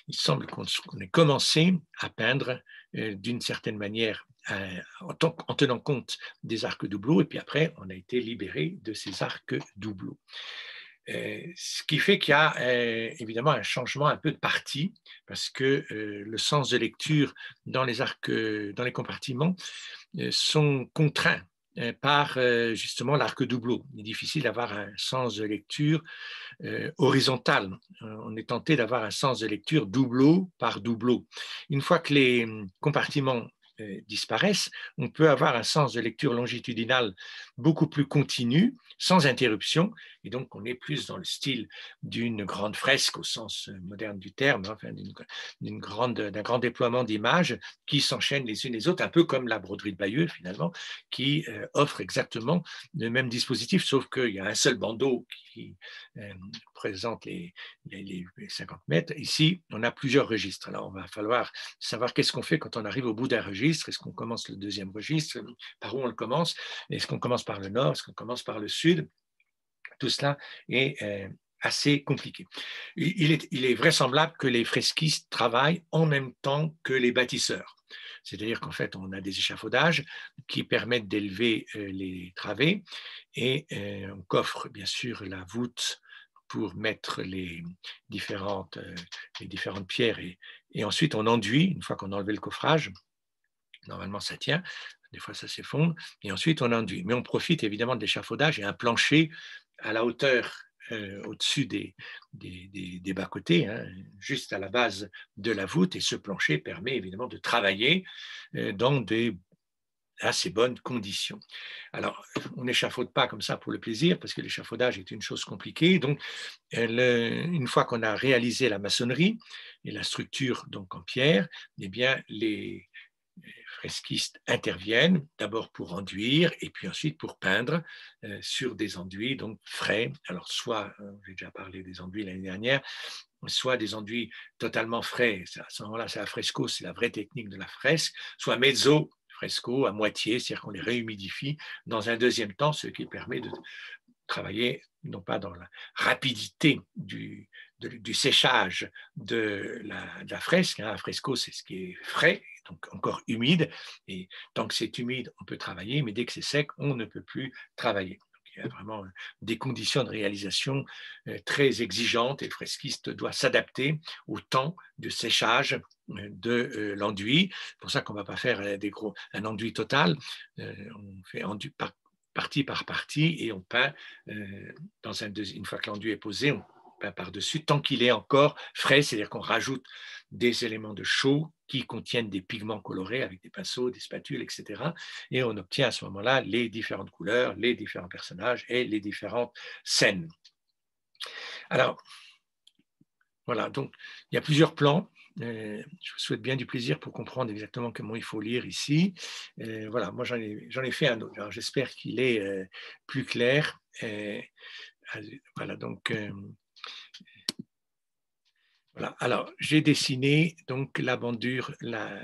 Speaker 1: il semble qu'on ait commencé à peindre d'une certaine manière en tenant compte des arcs doubleaux, et puis après, on a été libéré de ces arcs doubleaux. Ce qui fait qu'il y a évidemment un changement un peu de partie, parce que le sens de lecture dans les arcs, dans les compartiments, sont contraints par justement l'arc doubleau. Il est difficile d'avoir un sens de lecture horizontal. On est tenté d'avoir un sens de lecture doubleau par doubleau. Une fois que les compartiments disparaissent, on peut avoir un sens de lecture longitudinal beaucoup plus continu, sans interruption, et donc on est plus dans le style d'une grande fresque au sens moderne du terme, enfin d'un grand déploiement d'images qui s'enchaînent les unes les autres, un peu comme la broderie de Bayeux finalement, qui offre exactement le même dispositif, sauf qu'il y a un seul bandeau qui présente les 50 mètres. Ici, on a plusieurs registres. Alors, on va falloir savoir qu'est-ce qu'on fait quand on arrive au bout d'un registre. Est-ce qu'on commence le deuxième registre? Par où on le commence? Est-ce qu'on commence par le nord? Est-ce qu'on commence par le sud? Tout cela est assez compliqué. Il est vraisemblable que les fresquistes travaillent en même temps que les bâtisseurs. C'est-à-dire qu'en fait, on a des échafaudages qui permettent d'élever les travées et on coffre bien sûr la voûte pour mettre les différentes pierres et ensuite on enduit, une fois qu'on a enlevé le coffrage, normalement ça tient, des fois ça s'effondre, et ensuite on enduit. Mais on profite évidemment de l'échafaudage et un plancher à la hauteur au-dessus des bas-côtés, hein, juste à la base de la voûte, et ce plancher permet évidemment de travailler dans des assez bonnes conditions. Alors, on n'échafaude pas comme ça pour le plaisir, parce que l'échafaudage est une chose compliquée. Donc, une fois qu'on a réalisé la maçonnerie et la structure donc en pierre, eh bien, les fresquistes interviennent d'abord pour enduire et puis ensuite pour peindre sur des enduits donc frais. Alors, soit, j'ai déjà parlé des enduits l'année dernière, soit des enduits totalement frais, à ce moment-là c'est la fresco, c'est la vraie technique de la fresque, soit mezzo fresco à moitié, c'est-à-dire qu'on les réhumidifie dans un deuxième temps, ce qui permet de travailler non pas dans la rapidité du séchage de la fresque, hein. La fresco c'est ce qui est frais, donc encore humide, et tant que c'est humide on peut travailler, mais dès que c'est sec on ne peut plus travailler. Il y a vraiment des conditions de réalisation très exigeantes et le fresquiste doit s'adapter au temps de séchage de l'enduit. C'est pour ça qu'on ne va pas faire un enduit total. On fait enduit partie par partie et on peint une fois que l'enduit est posé, on peint par-dessus tant qu'il est encore frais, c'est-à-dire qu'on rajoute des éléments de chaud qui contiennent des pigments colorés avec des pinceaux, des spatules, etc. Et on obtient à ce moment-là les différentes couleurs, les différents personnages et les différentes scènes. Alors, voilà, donc il y a plusieurs plans. Je vous souhaite bien du plaisir pour comprendre exactement comment il faut lire ici. Voilà, moi j'en ai fait un autre. Alors j'espère qu'il est plus clair. Voilà, donc voilà. Alors j'ai dessiné donc la bordure, la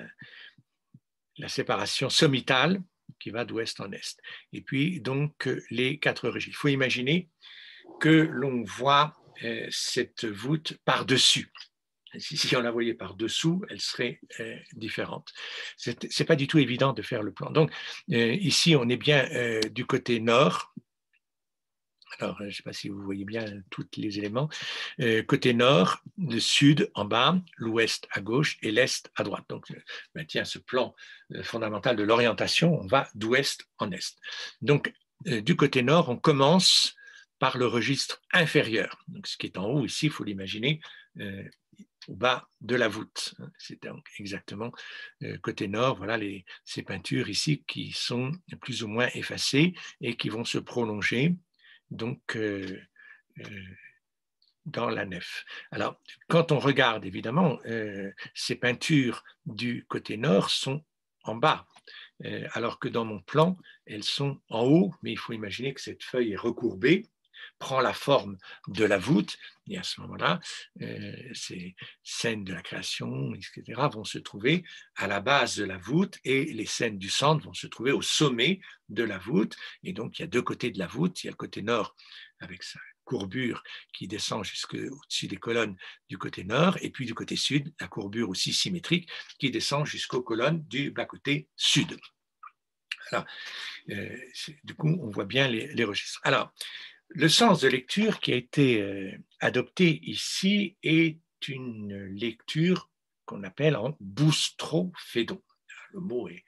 Speaker 1: séparation sommitale qui va d'ouest en est. Et puis donc les 4 régies. Il faut imaginer que l'on voit cette voûte par-dessus. Si on la voyait par-dessous, elle serait différente. Ce n'est pas du tout évident de faire le plan. Donc, ici, on est bien du côté nord. Alors, je ne sais pas si vous voyez bien tous les éléments. Côté nord, le sud en bas, l'ouest à gauche et l'est à droite. Donc, tiens, ce plan fondamental de l'orientation, on va d'ouest en est. Donc, du côté nord, on commence par le registre inférieur. Donc, ce qui est en haut ici, il faut l'imaginer au bas de la voûte. C'est donc exactement côté nord, voilà ces peintures ici qui sont plus ou moins effacées et qui vont se prolonger donc dans la nef. Alors, quand on regarde, évidemment, ces peintures du côté nord sont en bas, alors que dans mon plan, elles sont en haut, mais il faut imaginer que cette feuille est recourbée, prend la forme de la voûte, et à ce moment-là, ces scènes de la création, etc., vont se trouver à la base de la voûte, et les scènes du centre vont se trouver au sommet de la voûte, et donc il y a 2 côtés de la voûte, il y a le côté nord avec sa courbure qui descend jusqu'au-dessus des colonnes du côté nord, et puis du côté sud, la courbure aussi symétrique qui descend jusqu'aux colonnes du bas-côté sud. Alors, du coup, on voit bien les registres. Alors, le sens de lecture qui a été adopté ici est une lecture qu'on appelle en boustrophédon. Le mot est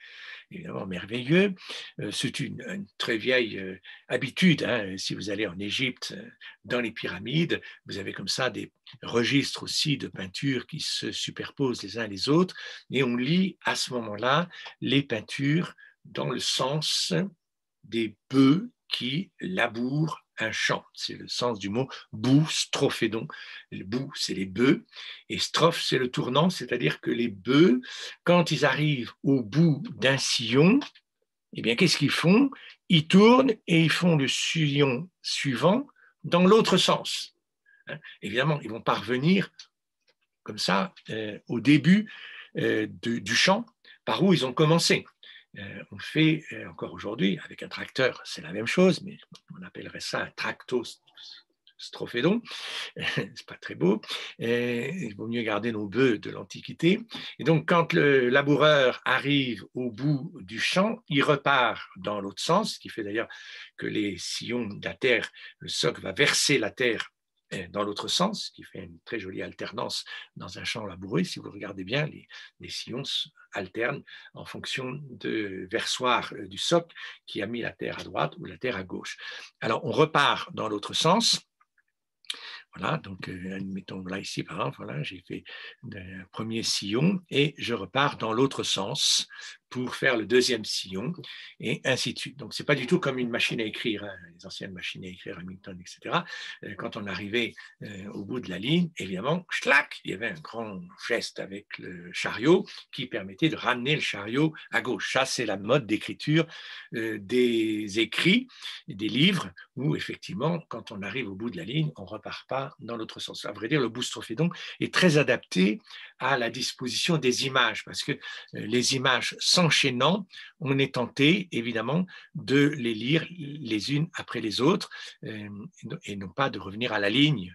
Speaker 1: évidemment merveilleux. C'est une très vieille habitude. Hein. Si vous allez en Égypte, dans les pyramides, vous avez comme ça des registres aussi de peintures qui se superposent les uns les autres, et on lit à ce moment-là les peintures dans le sens des bœufs qui labourent un champ. C'est le sens du mot boustrophédon. Le bout, c'est les bœufs, et strophe, c'est le tournant, c'est-à-dire que les bœufs, quand ils arrivent au bout d'un sillon, eh bien, qu'est-ce qu'ils font? Ils tournent et ils font le sillon suivant dans l'autre sens. Évidemment, ils vont parvenir comme ça au début du champ par où ils ont commencé. On fait encore aujourd'hui avec un tracteur, c'est la même chose, mais on appellerait ça un tractostrophédon. C'est pas très beau. Il vaut mieux garder nos bœufs de l'Antiquité. Et donc, quand le laboureur arrive au bout du champ, il repart dans l'autre sens, ce qui fait d'ailleurs que les sillons de la terre, le soc va verser la terre dans l'autre sens, ce qui fait une très jolie alternance dans un champ labouré. Si vous regardez bien, les sillons alternent en fonction de versoir du soc qui a mis la terre à droite ou la terre à gauche. Alors, on repart dans l'autre sens. Voilà, donc admettons là ici par exemple, voilà, j'ai fait un premier sillon et je repars dans l'autre sens pour faire le deuxième sillon et ainsi de suite. Donc c'est pas du tout comme une machine à écrire, hein, les anciennes machines à écrire, Remington, etc. Quand on arrivait au bout de la ligne, évidemment, schlac, il y avait un grand geste avec le chariot qui permettait de ramener le chariot à gauche. Ça, c'est la mode d'écriture des écrits, des livres où effectivement, quand on arrive au bout de la ligne, on repart pas dans l'autre sens. À vrai dire, le boustrophédon est très adapté à la disposition des images parce que les images s'enchaînant, on est tenté évidemment de les lire les unes après les autres et non pas de revenir à la ligne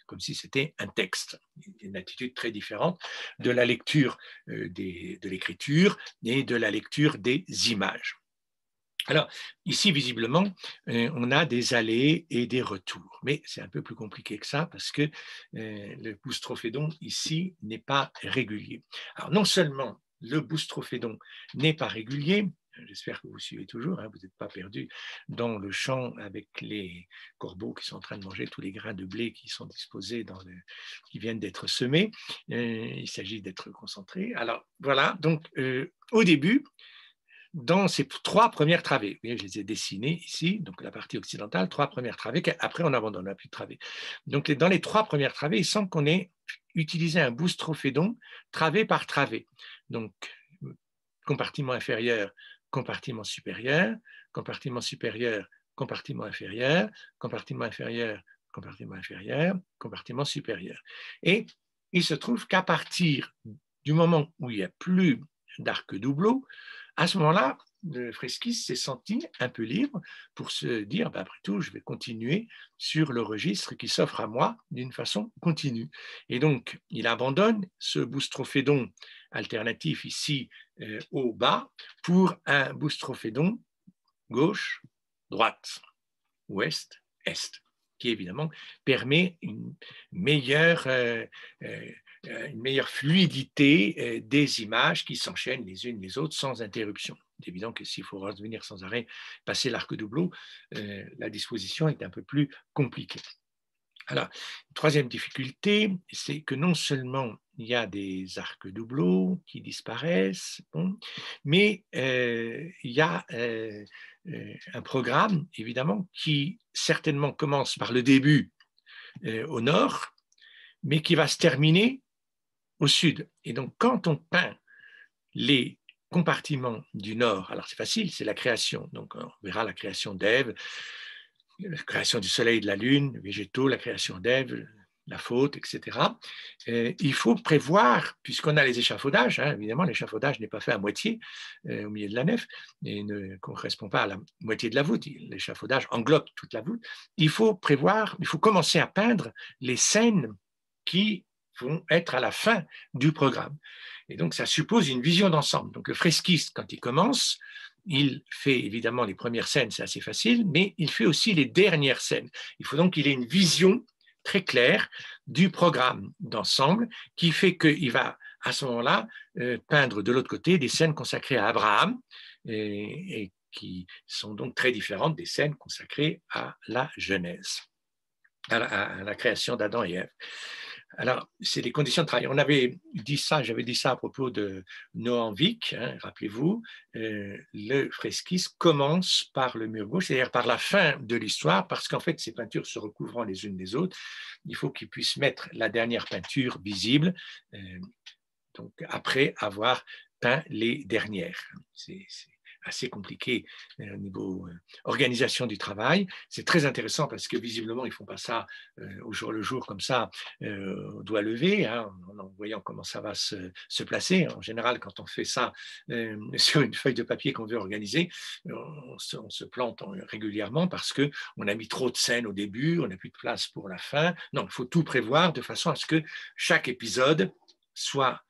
Speaker 1: comme si c'était un texte. Une attitude très différente de la lecture de l'écriture et de la lecture des images. Alors, ici, visiblement, on a des allées et des retours. Mais c'est un peu plus compliqué que ça parce que le boustrophédon, ici, n'est pas régulier. Alors, non seulement le boustrophédon n'est pas régulier, J'espère que vous suivez toujours, hein, vous n'êtes pas perdu dans le champ avec les corbeaux qui sont en train de manger tous les grains de blé qui sont disposés qui viennent d'être semés. Il s'agit d'être concentré. Alors voilà, donc au début, dans ces 3 premières travées, vous voyez, je les ai dessinées ici, donc la partie occidentale, 3 premières travées, après on abandonne, on n'a plus de travées. Donc dans les 3 premières travées, il semble qu'on ait utilisé un boustrophédon travée par travée. Donc compartiment inférieur, compartiment supérieur, compartiment supérieur, compartiment inférieur, compartiment inférieur, compartiment inférieur, compartiment supérieur. Et il se trouve qu'à partir du moment où il n'y a plus d'arc doubleau, à ce moment-là, le fresquiste s'est senti un peu libre pour se dire, ben, après tout, je vais continuer sur le registre qui s'offre à moi d'une façon continue. Et donc, il abandonne ce boustrophédon alternatif ici au bas pour un boustrophédon gauche, droite, ouest, est, qui évidemment permet une meilleure fluidité des images qui s'enchaînent les unes les autres sans interruption. C'est évident que s'il faut revenir sans arrêt, passer l'arc doubleau, la disposition est un peu plus compliquée. Alors, troisième difficulté, c'est que non seulement il y a des arcs doubleaux qui disparaissent, bon, mais il y a un programme, évidemment, qui certainement commence par le début au nord, mais qui va se terminer au sud. Et donc, quand on peint les compartiments du nord, alors c'est facile, c'est la création. Donc, on verra la création d'Ève, la création du soleil et de la lune, végétaux, la création d'Ève, la faute, etc. Il faut prévoir, puisqu'on a les échafaudages, hein, évidemment, l'échafaudage n'est pas fait à moitié au milieu de la nef et ne correspond pas à la moitié de la voûte. L'échafaudage englobe toute la voûte. Il faut prévoir, il faut commencer à peindre les scènes qui vont être à la fin du programme. Et donc, ça suppose une vision d'ensemble. Donc, le fresquiste, quand il commence, il fait évidemment les premières scènes, c'est assez facile, mais il fait aussi les dernières scènes. Il faut donc qu'il ait une vision très claire du programme d'ensemble qui fait qu'il va à ce moment-là peindre de l'autre côté des scènes consacrées à Abraham et qui sont donc très différentes des scènes consacrées à la Genèse, à la création d'Adam et Ève. Alors, c'est les conditions de travail. On avait dit ça, j'avais dit ça à propos de Noam Wick, hein, rappelez-vous, le fresquiste commence par le mur gauche, c'est-à-dire par la fin de l'histoire, parce qu'en fait, ces peintures se recouvrant les unes les autres, il faut qu'il puisse mettre la dernière peinture visible, donc après avoir peint les dernières. C'est assez compliqué au niveau organisation du travail. C'est très intéressant parce que visiblement, ils ne font pas ça au jour le jour comme ça, au doigt levé, hein, en voyant comment ça va se placer. En général, quand on fait ça sur une feuille de papier qu'on veut organiser, on se plante régulièrement parce qu'on a mis trop de scènes au début, on n'a plus de place pour la fin. Non, il faut tout prévoir de façon à ce que chaque épisode soit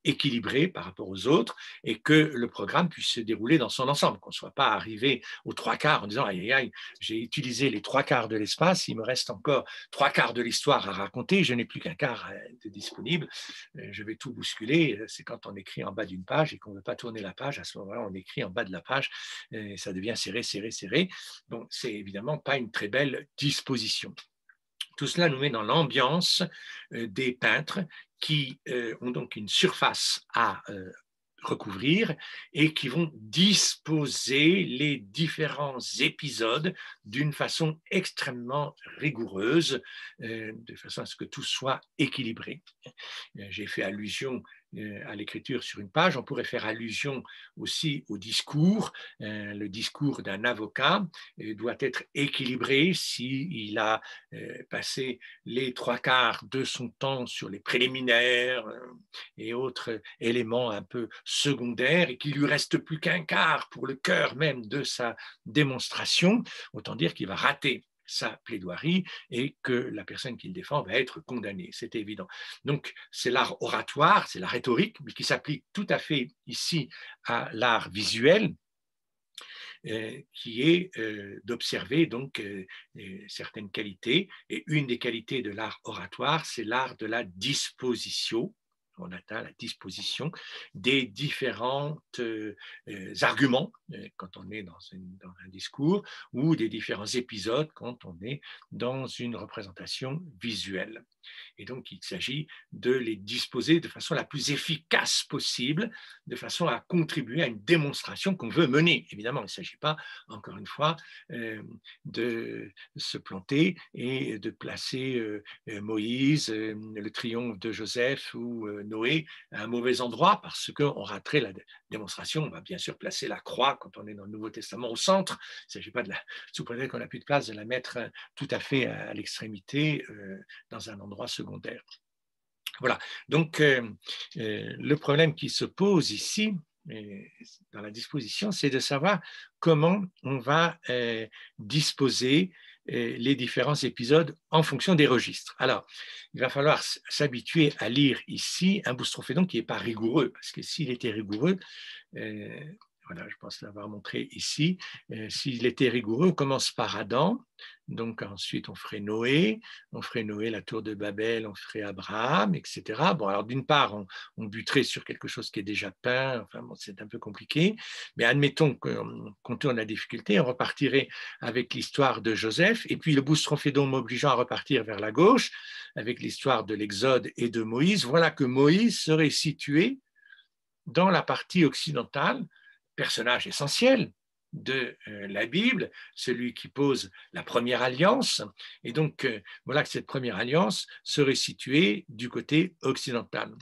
Speaker 1: équilibré par rapport aux autres et que le programme puisse se dérouler dans son ensemble, qu'on ne soit pas arrivé aux 3/4 en disant aïe aïe aïe, j'ai utilisé les 3/4 de l'espace, il me reste encore 3/4 de l'histoire à raconter, je n'ai plus qu'un quart de disponible, je vais tout bousculer. C'est quand on écrit en bas d'une page et qu'on ne veut pas tourner la page, à ce moment-là on écrit en bas de la page et ça devient serré, serré, serré. Donc c'est évidemment pas une très belle disposition. Tout cela nous met dans l'ambiance des peintres qui ont donc une surface à recouvrir et qui vont disposer les différents épisodes d'une façon extrêmement rigoureuse, de façon à ce que tout soit équilibré. J'ai fait allusion à l'écriture sur une page, on pourrait faire allusion aussi au discours. Le discours d'un avocat doit être équilibré s'il a passé les 3/4 de son temps sur les préliminaires et autres éléments un peu secondaires et qu'il lui reste plus qu'un quart pour le cœur même de sa démonstration, autant dire qu'il va rater sa plaidoirie et que la personne qui le défend va être condamnée, c'est évident. Donc c'est l'art oratoire, c'est la rhétorique, mais qui s'applique tout à fait ici à l'art visuel, qui est d'observer donc certaines qualités. Et une des qualités de l'art oratoire, c'est l'art de la disposition, on atteint la disposition des différents arguments quand on est dans un discours ou des différents épisodes quand on est dans une représentation visuelle. Et donc, il s'agit de les disposer de façon la plus efficace possible, de façon à contribuer à une démonstration qu'on veut mener. Évidemment, il ne s'agit pas, encore une fois, de se planter et de placer Moïse, le triomphe de Joseph ou Noé à un mauvais endroit parce qu'on raterait la démonstration. On va bien sûr placer la croix quand on est dans le Nouveau Testament au centre. Il ne s'agit pas sous prétexte qu'on n'a plus de place, de la mettre tout à fait à l'extrémité dans un endroit secondaire. Voilà, donc le problème qui se pose ici, dans la disposition, c'est de savoir comment on va disposer les différents épisodes en fonction des registres. Alors, il va falloir s'habituer à lire ici un boustrophédon qui n'est pas rigoureux, parce que s'il était rigoureux, voilà, je pense l'avoir montré ici. S'il était rigoureux, on commence par Adam, donc ensuite on ferait Noé, la tour de Babel, on ferait Abraham, etc. Bon, alors d'une part, on buterait sur quelque chose qui est déjà peint, enfin bon, c'est un peu compliqué, mais admettons qu'on tourne la difficulté, on repartirait avec l'histoire de Joseph, et puis le boustrophédon m'obligeant à repartir vers la gauche, avec l'histoire de l'Exode et de Moïse. Voilà que Moïse serait situé dans la partie occidentale, personnage essentiel de la Bible, celui qui pose la première alliance. Et donc, voilà que cette première alliance serait située du côté occidental.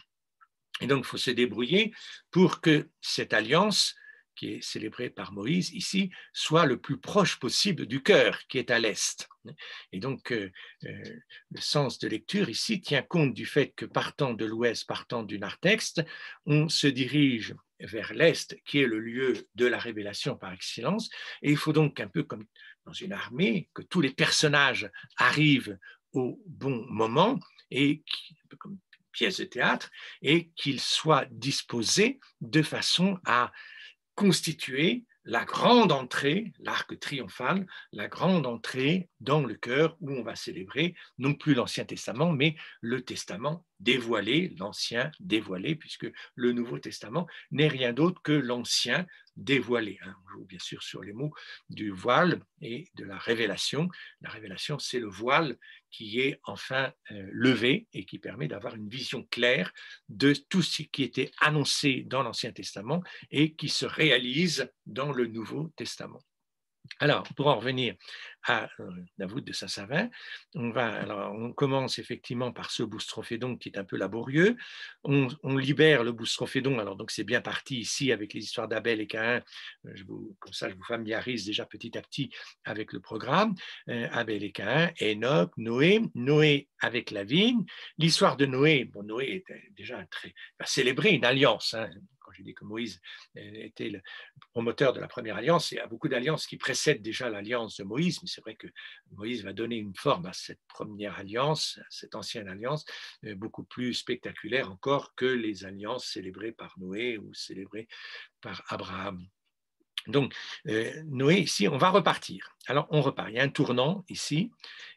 Speaker 1: Et donc, il faut se débrouiller pour que cette alliance, qui est célébrée par Moïse ici, soit le plus proche possible du cœur, qui est à l'est. Et donc, le sens de lecture ici tient compte du fait que partant de l'ouest, partant du narthex, on se dirige vers l'est, qui est le lieu de la révélation par excellence. Et il faut donc, un peu comme dans une armée, que tous les personnages arrivent au bon moment et un peu comme pièce de théâtre, et qu'ils soient disposés de façon à constituer la grande entrée, l'arc triomphal, la grande entrée dans le cœur où on va célébrer non plus l'Ancien Testament, mais le Testament dévoilé, l'Ancien dévoilé, puisque le Nouveau Testament n'est rien d'autre que l'Ancien dévoilé. On joue bien sûr sur les mots du voile et de la révélation. La révélation, c'est le voile qui est enfin levé et qui permet d'avoir une vision claire de tout ce qui était annoncé dans l'Ancien Testament et qui se réalise dans le Nouveau Testament. Alors, pour en revenir à la voûte de Saint-Savin, on commence effectivement par ce boustrophédon qui est un peu laborieux. On libère le boustrophédon, alors donc c'est bien parti ici avec les histoires d'Abel et Caïn. Comme ça, je vous familiarise déjà petit à petit avec le programme. Abel et Caïn, Enoch, Noé avec la vigne. L'histoire de Noé, bon, Noé était déjà célébré une alliance. Quand j'ai dit que Moïse était le promoteur de la première alliance, il y a beaucoup d'alliances qui précèdent déjà l'alliance de Moïse, mais c'est vrai que Moïse va donner une forme à cette première alliance, à cette ancienne alliance, beaucoup plus spectaculaire encore que les alliances célébrées par Noé ou célébrées par Abraham. Donc, Noé, ici, on va repartir. Alors, on repart. Il y a un tournant ici,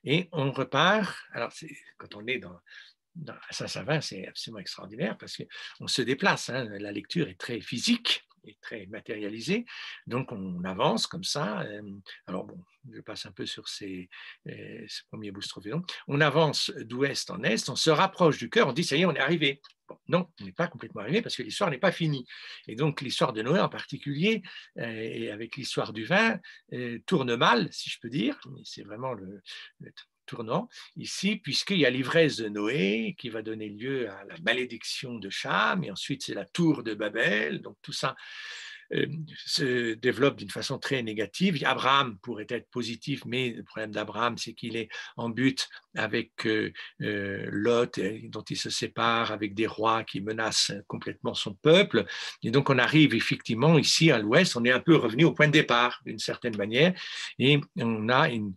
Speaker 1: et on repart. Alors, quand on est à Saint-Savin, c'est absolument extraordinaire parce qu'on se déplace. La lecture est très physique et très matérialisée. Donc, on avance comme ça. Alors, bon, je passe un peu sur ces premiers boustrophédons. On avance d'ouest en est, on se rapproche du cœur, on dit, ça y est, on est arrivé. Bon, non, on n'est pas complètement arrivé parce que l'histoire n'est pas finie. Et donc, l'histoire de Noé en particulier, et avec l'histoire du vin, tourne mal, si je peux dire. C'est vraiment le tournant ici, puisqu'il y a l'ivresse de Noé qui va donner lieu à la malédiction de Cham, et ensuite c'est la tour de Babel, donc tout ça se développe d'une façon très négative. Abraham pourrait être positif, mais le problème d'Abraham, c'est qu'il est en but avec Lot, dont il se sépare, avec des rois qui menacent complètement son peuple. Et donc on arrive effectivement ici à l'ouest, on est un peu revenu au point de départ d'une certaine manière, et on a une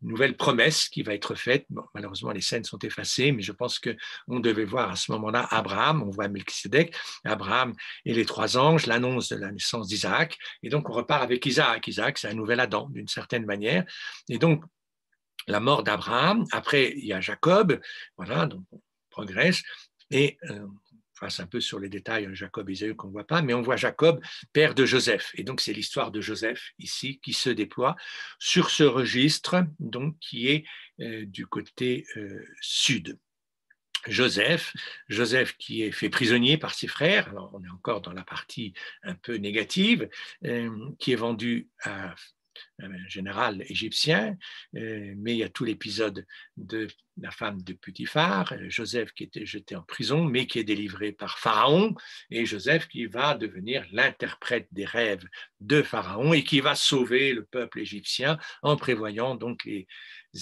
Speaker 1: nouvelle promesse qui va être faite. Bon, malheureusement, les scènes sont effacées, mais je pense qu'on devait voir à ce moment-là Abraham, on voit Melchisédek, Abraham et les trois anges, l'annonce de la naissance d'Isaac, et donc on repart avec Isaac. Isaac, c'est un nouvel Adam, d'une certaine manière. Et donc, la mort d'Abraham, après, il y a Jacob, voilà, donc on progresse, et repasse un peu sur les détails, Jacob et Ésaü qu'on ne voit pas, mais on voit Jacob, père de Joseph. Et donc, c'est l'histoire de Joseph ici qui se déploie sur ce registre, donc, qui est du côté sud. Joseph qui est fait prisonnier par ses frères, alors on est encore dans la partie un peu négative, qui est vendu à un général égyptien, mais il y a tout l'épisode de la femme de Potiphar, Joseph qui était jeté en prison, mais qui est délivré par Pharaon, et Joseph qui va devenir l'interprète des rêves de Pharaon et qui va sauver le peuple égyptien en prévoyant donc les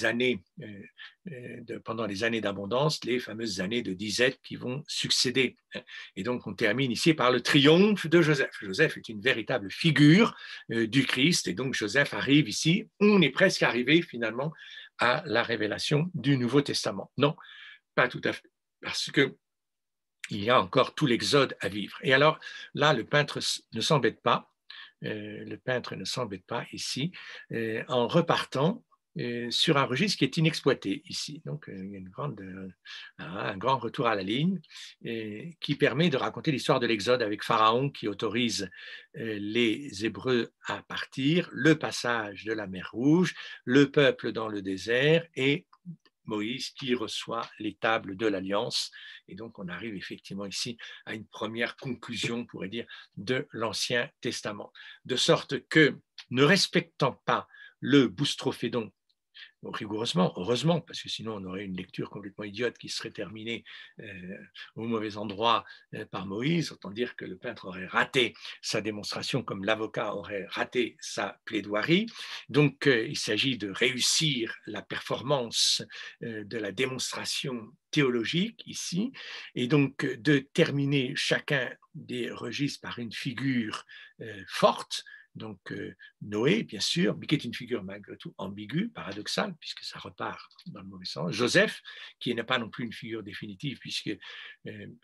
Speaker 1: années, pendant les années d'abondance, les fameuses années de disette qui vont succéder. Et donc on termine ici par le triomphe de Joseph. Joseph est une véritable figure du Christ, et donc Joseph arrive ici, on est presque arrivé finalement à la révélation du Nouveau Testament. Non, pas tout à fait, parce que il y a encore tout l'Exode à vivre. Et alors là, le peintre ne s'embête pas, ici, en repartant sur un registre qui est inexploité ici. Donc, il y a un grand retour à la ligne qui permet de raconter l'histoire de l'Exode avec Pharaon qui autorise les Hébreux à partir, le passage de la mer Rouge, le peuple dans le désert et Moïse qui reçoit les tables de l'Alliance. Et donc, on arrive effectivement ici à une première conclusion, on pourrait dire, de l'Ancien Testament. De sorte que, ne respectant pas le boustrophédon rigoureusement, heureusement, parce que sinon on aurait une lecture complètement idiote qui serait terminée au mauvais endroit par Moïse, autant dire que le peintre aurait raté sa démonstration comme l'avocat aurait raté sa plaidoirie. Donc il s'agit de réussir la performance de la démonstration théologique ici, et donc de terminer chacun des registres par une figure forte. Donc Noé, bien sûr, mais qui est une figure malgré tout ambiguë, paradoxale, puisque ça repart dans le mauvais sens. Joseph, qui n'est pas non plus une figure définitive, puisque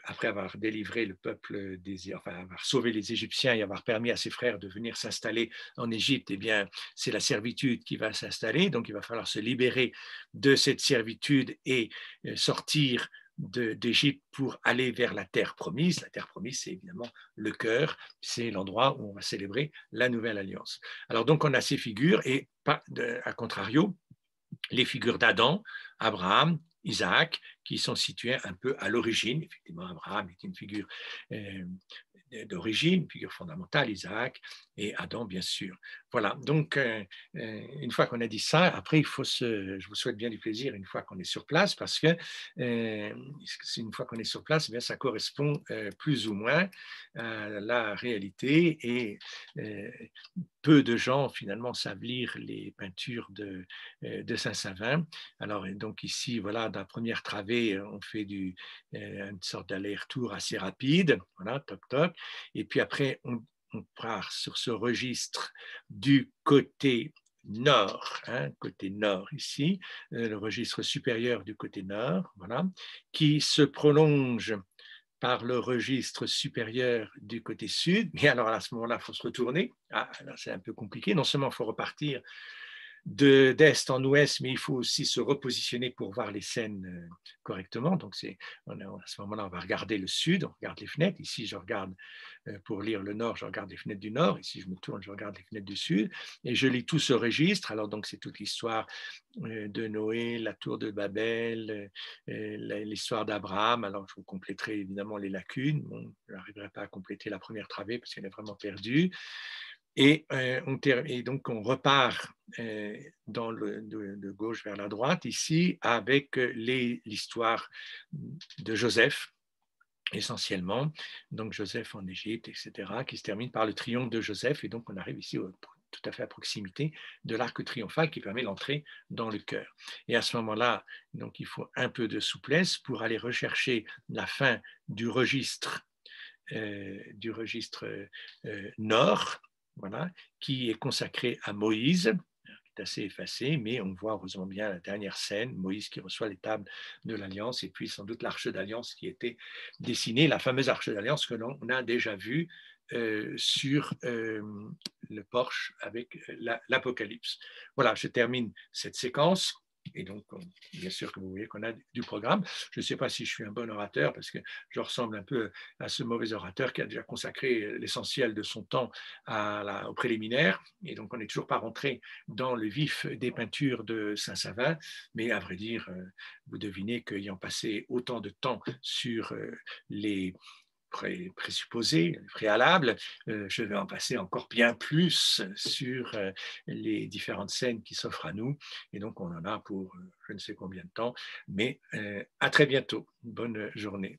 Speaker 1: après avoir délivré le peuple, enfin avoir sauvé les Égyptiens et avoir permis à ses frères de venir s'installer en Égypte, eh bien, c'est la servitude qui va s'installer. Donc, il va falloir se libérer de cette servitude et sortir d'Égypte pour aller vers la terre promise. La terre promise, c'est évidemment le cœur, c'est l'endroit où on va célébrer la nouvelle alliance. Alors donc on a ces figures et à contrario, les figures d'Adam, Abraham, Isaac, qui sont situées un peu à l'origine. Effectivement, Abraham est une figure d'origine, figure fondamentale, Isaac et Adam, bien sûr. Voilà, donc une fois qu'on a dit ça, après, je vous souhaite bien du plaisir une fois qu'on est sur place, parce que une fois qu'on est sur place, eh bien, ça correspond plus ou moins à la réalité et peu de gens finalement savent lire les peintures de Saint-Savin. Alors donc ici, voilà, dans la première travée, on fait une sorte d'aller-retour assez rapide, voilà, toc toc, et puis après on part sur ce registre du côté nord, côté nord ici, le registre supérieur du côté nord, voilà, qui se prolonge par le registre supérieur du côté sud. Mais alors à ce moment-là, il faut se retourner. Ah, c'est un peu compliqué. Non seulement il faut repartir d'est en ouest, mais il faut aussi se repositionner pour voir les scènes correctement. Donc, à ce moment-là, on va regarder le sud, on regarde les fenêtres. Ici, je regarde, pour lire le nord, je regarde les fenêtres du nord. Ici, je me tourne, je regarde les fenêtres du sud. Et je lis tout ce registre. Alors, donc, c'est toute l'histoire de Noé, la tour de Babel, l'histoire d'Abraham. Alors, je vous compléterai évidemment les lacunes. Bon, je n'arriverai pas à compléter la première travée parce qu'elle est vraiment perdue. Et donc, on repart de gauche vers la droite, ici, avec l'histoire de Joseph, essentiellement. Donc, Joseph en Égypte, etc., qui se termine par le triomphe de Joseph. Et donc, on arrive ici tout à fait à proximité de l'arc triomphal qui permet l'entrée dans le cœur. Et à ce moment-là, donc, il faut un peu de souplesse pour aller rechercher la fin du registre nord, voilà, qui est consacré à Moïse, qui est assez effacé, mais on voit heureusement bien la dernière scène, Moïse qui reçoit les tables de l'Alliance, et puis sans doute l'arche d'Alliance qui était dessinée, la fameuse arche d'Alliance que l'on a déjà vue sur le porche avec l'Apocalypse. Voilà, je termine cette séquence Et donc, bien sûr que vous voyez qu'on a du programme. Je ne sais pas si je suis un bon orateur parce que je ressemble un peu à ce mauvais orateur qui a déjà consacré l'essentiel de son temps au préliminaire. Et donc, on n'est toujours pas rentré dans le vif des peintures de Saint-Savin. Mais à vrai dire, vous devinez qu'ayant passé autant de temps sur les présupposés, préalables, je vais en passer encore bien plus sur les différentes scènes qui s'offrent à nous. Et donc, on en a pour je ne sais combien de temps. Mais à très bientôt. Bonne journée.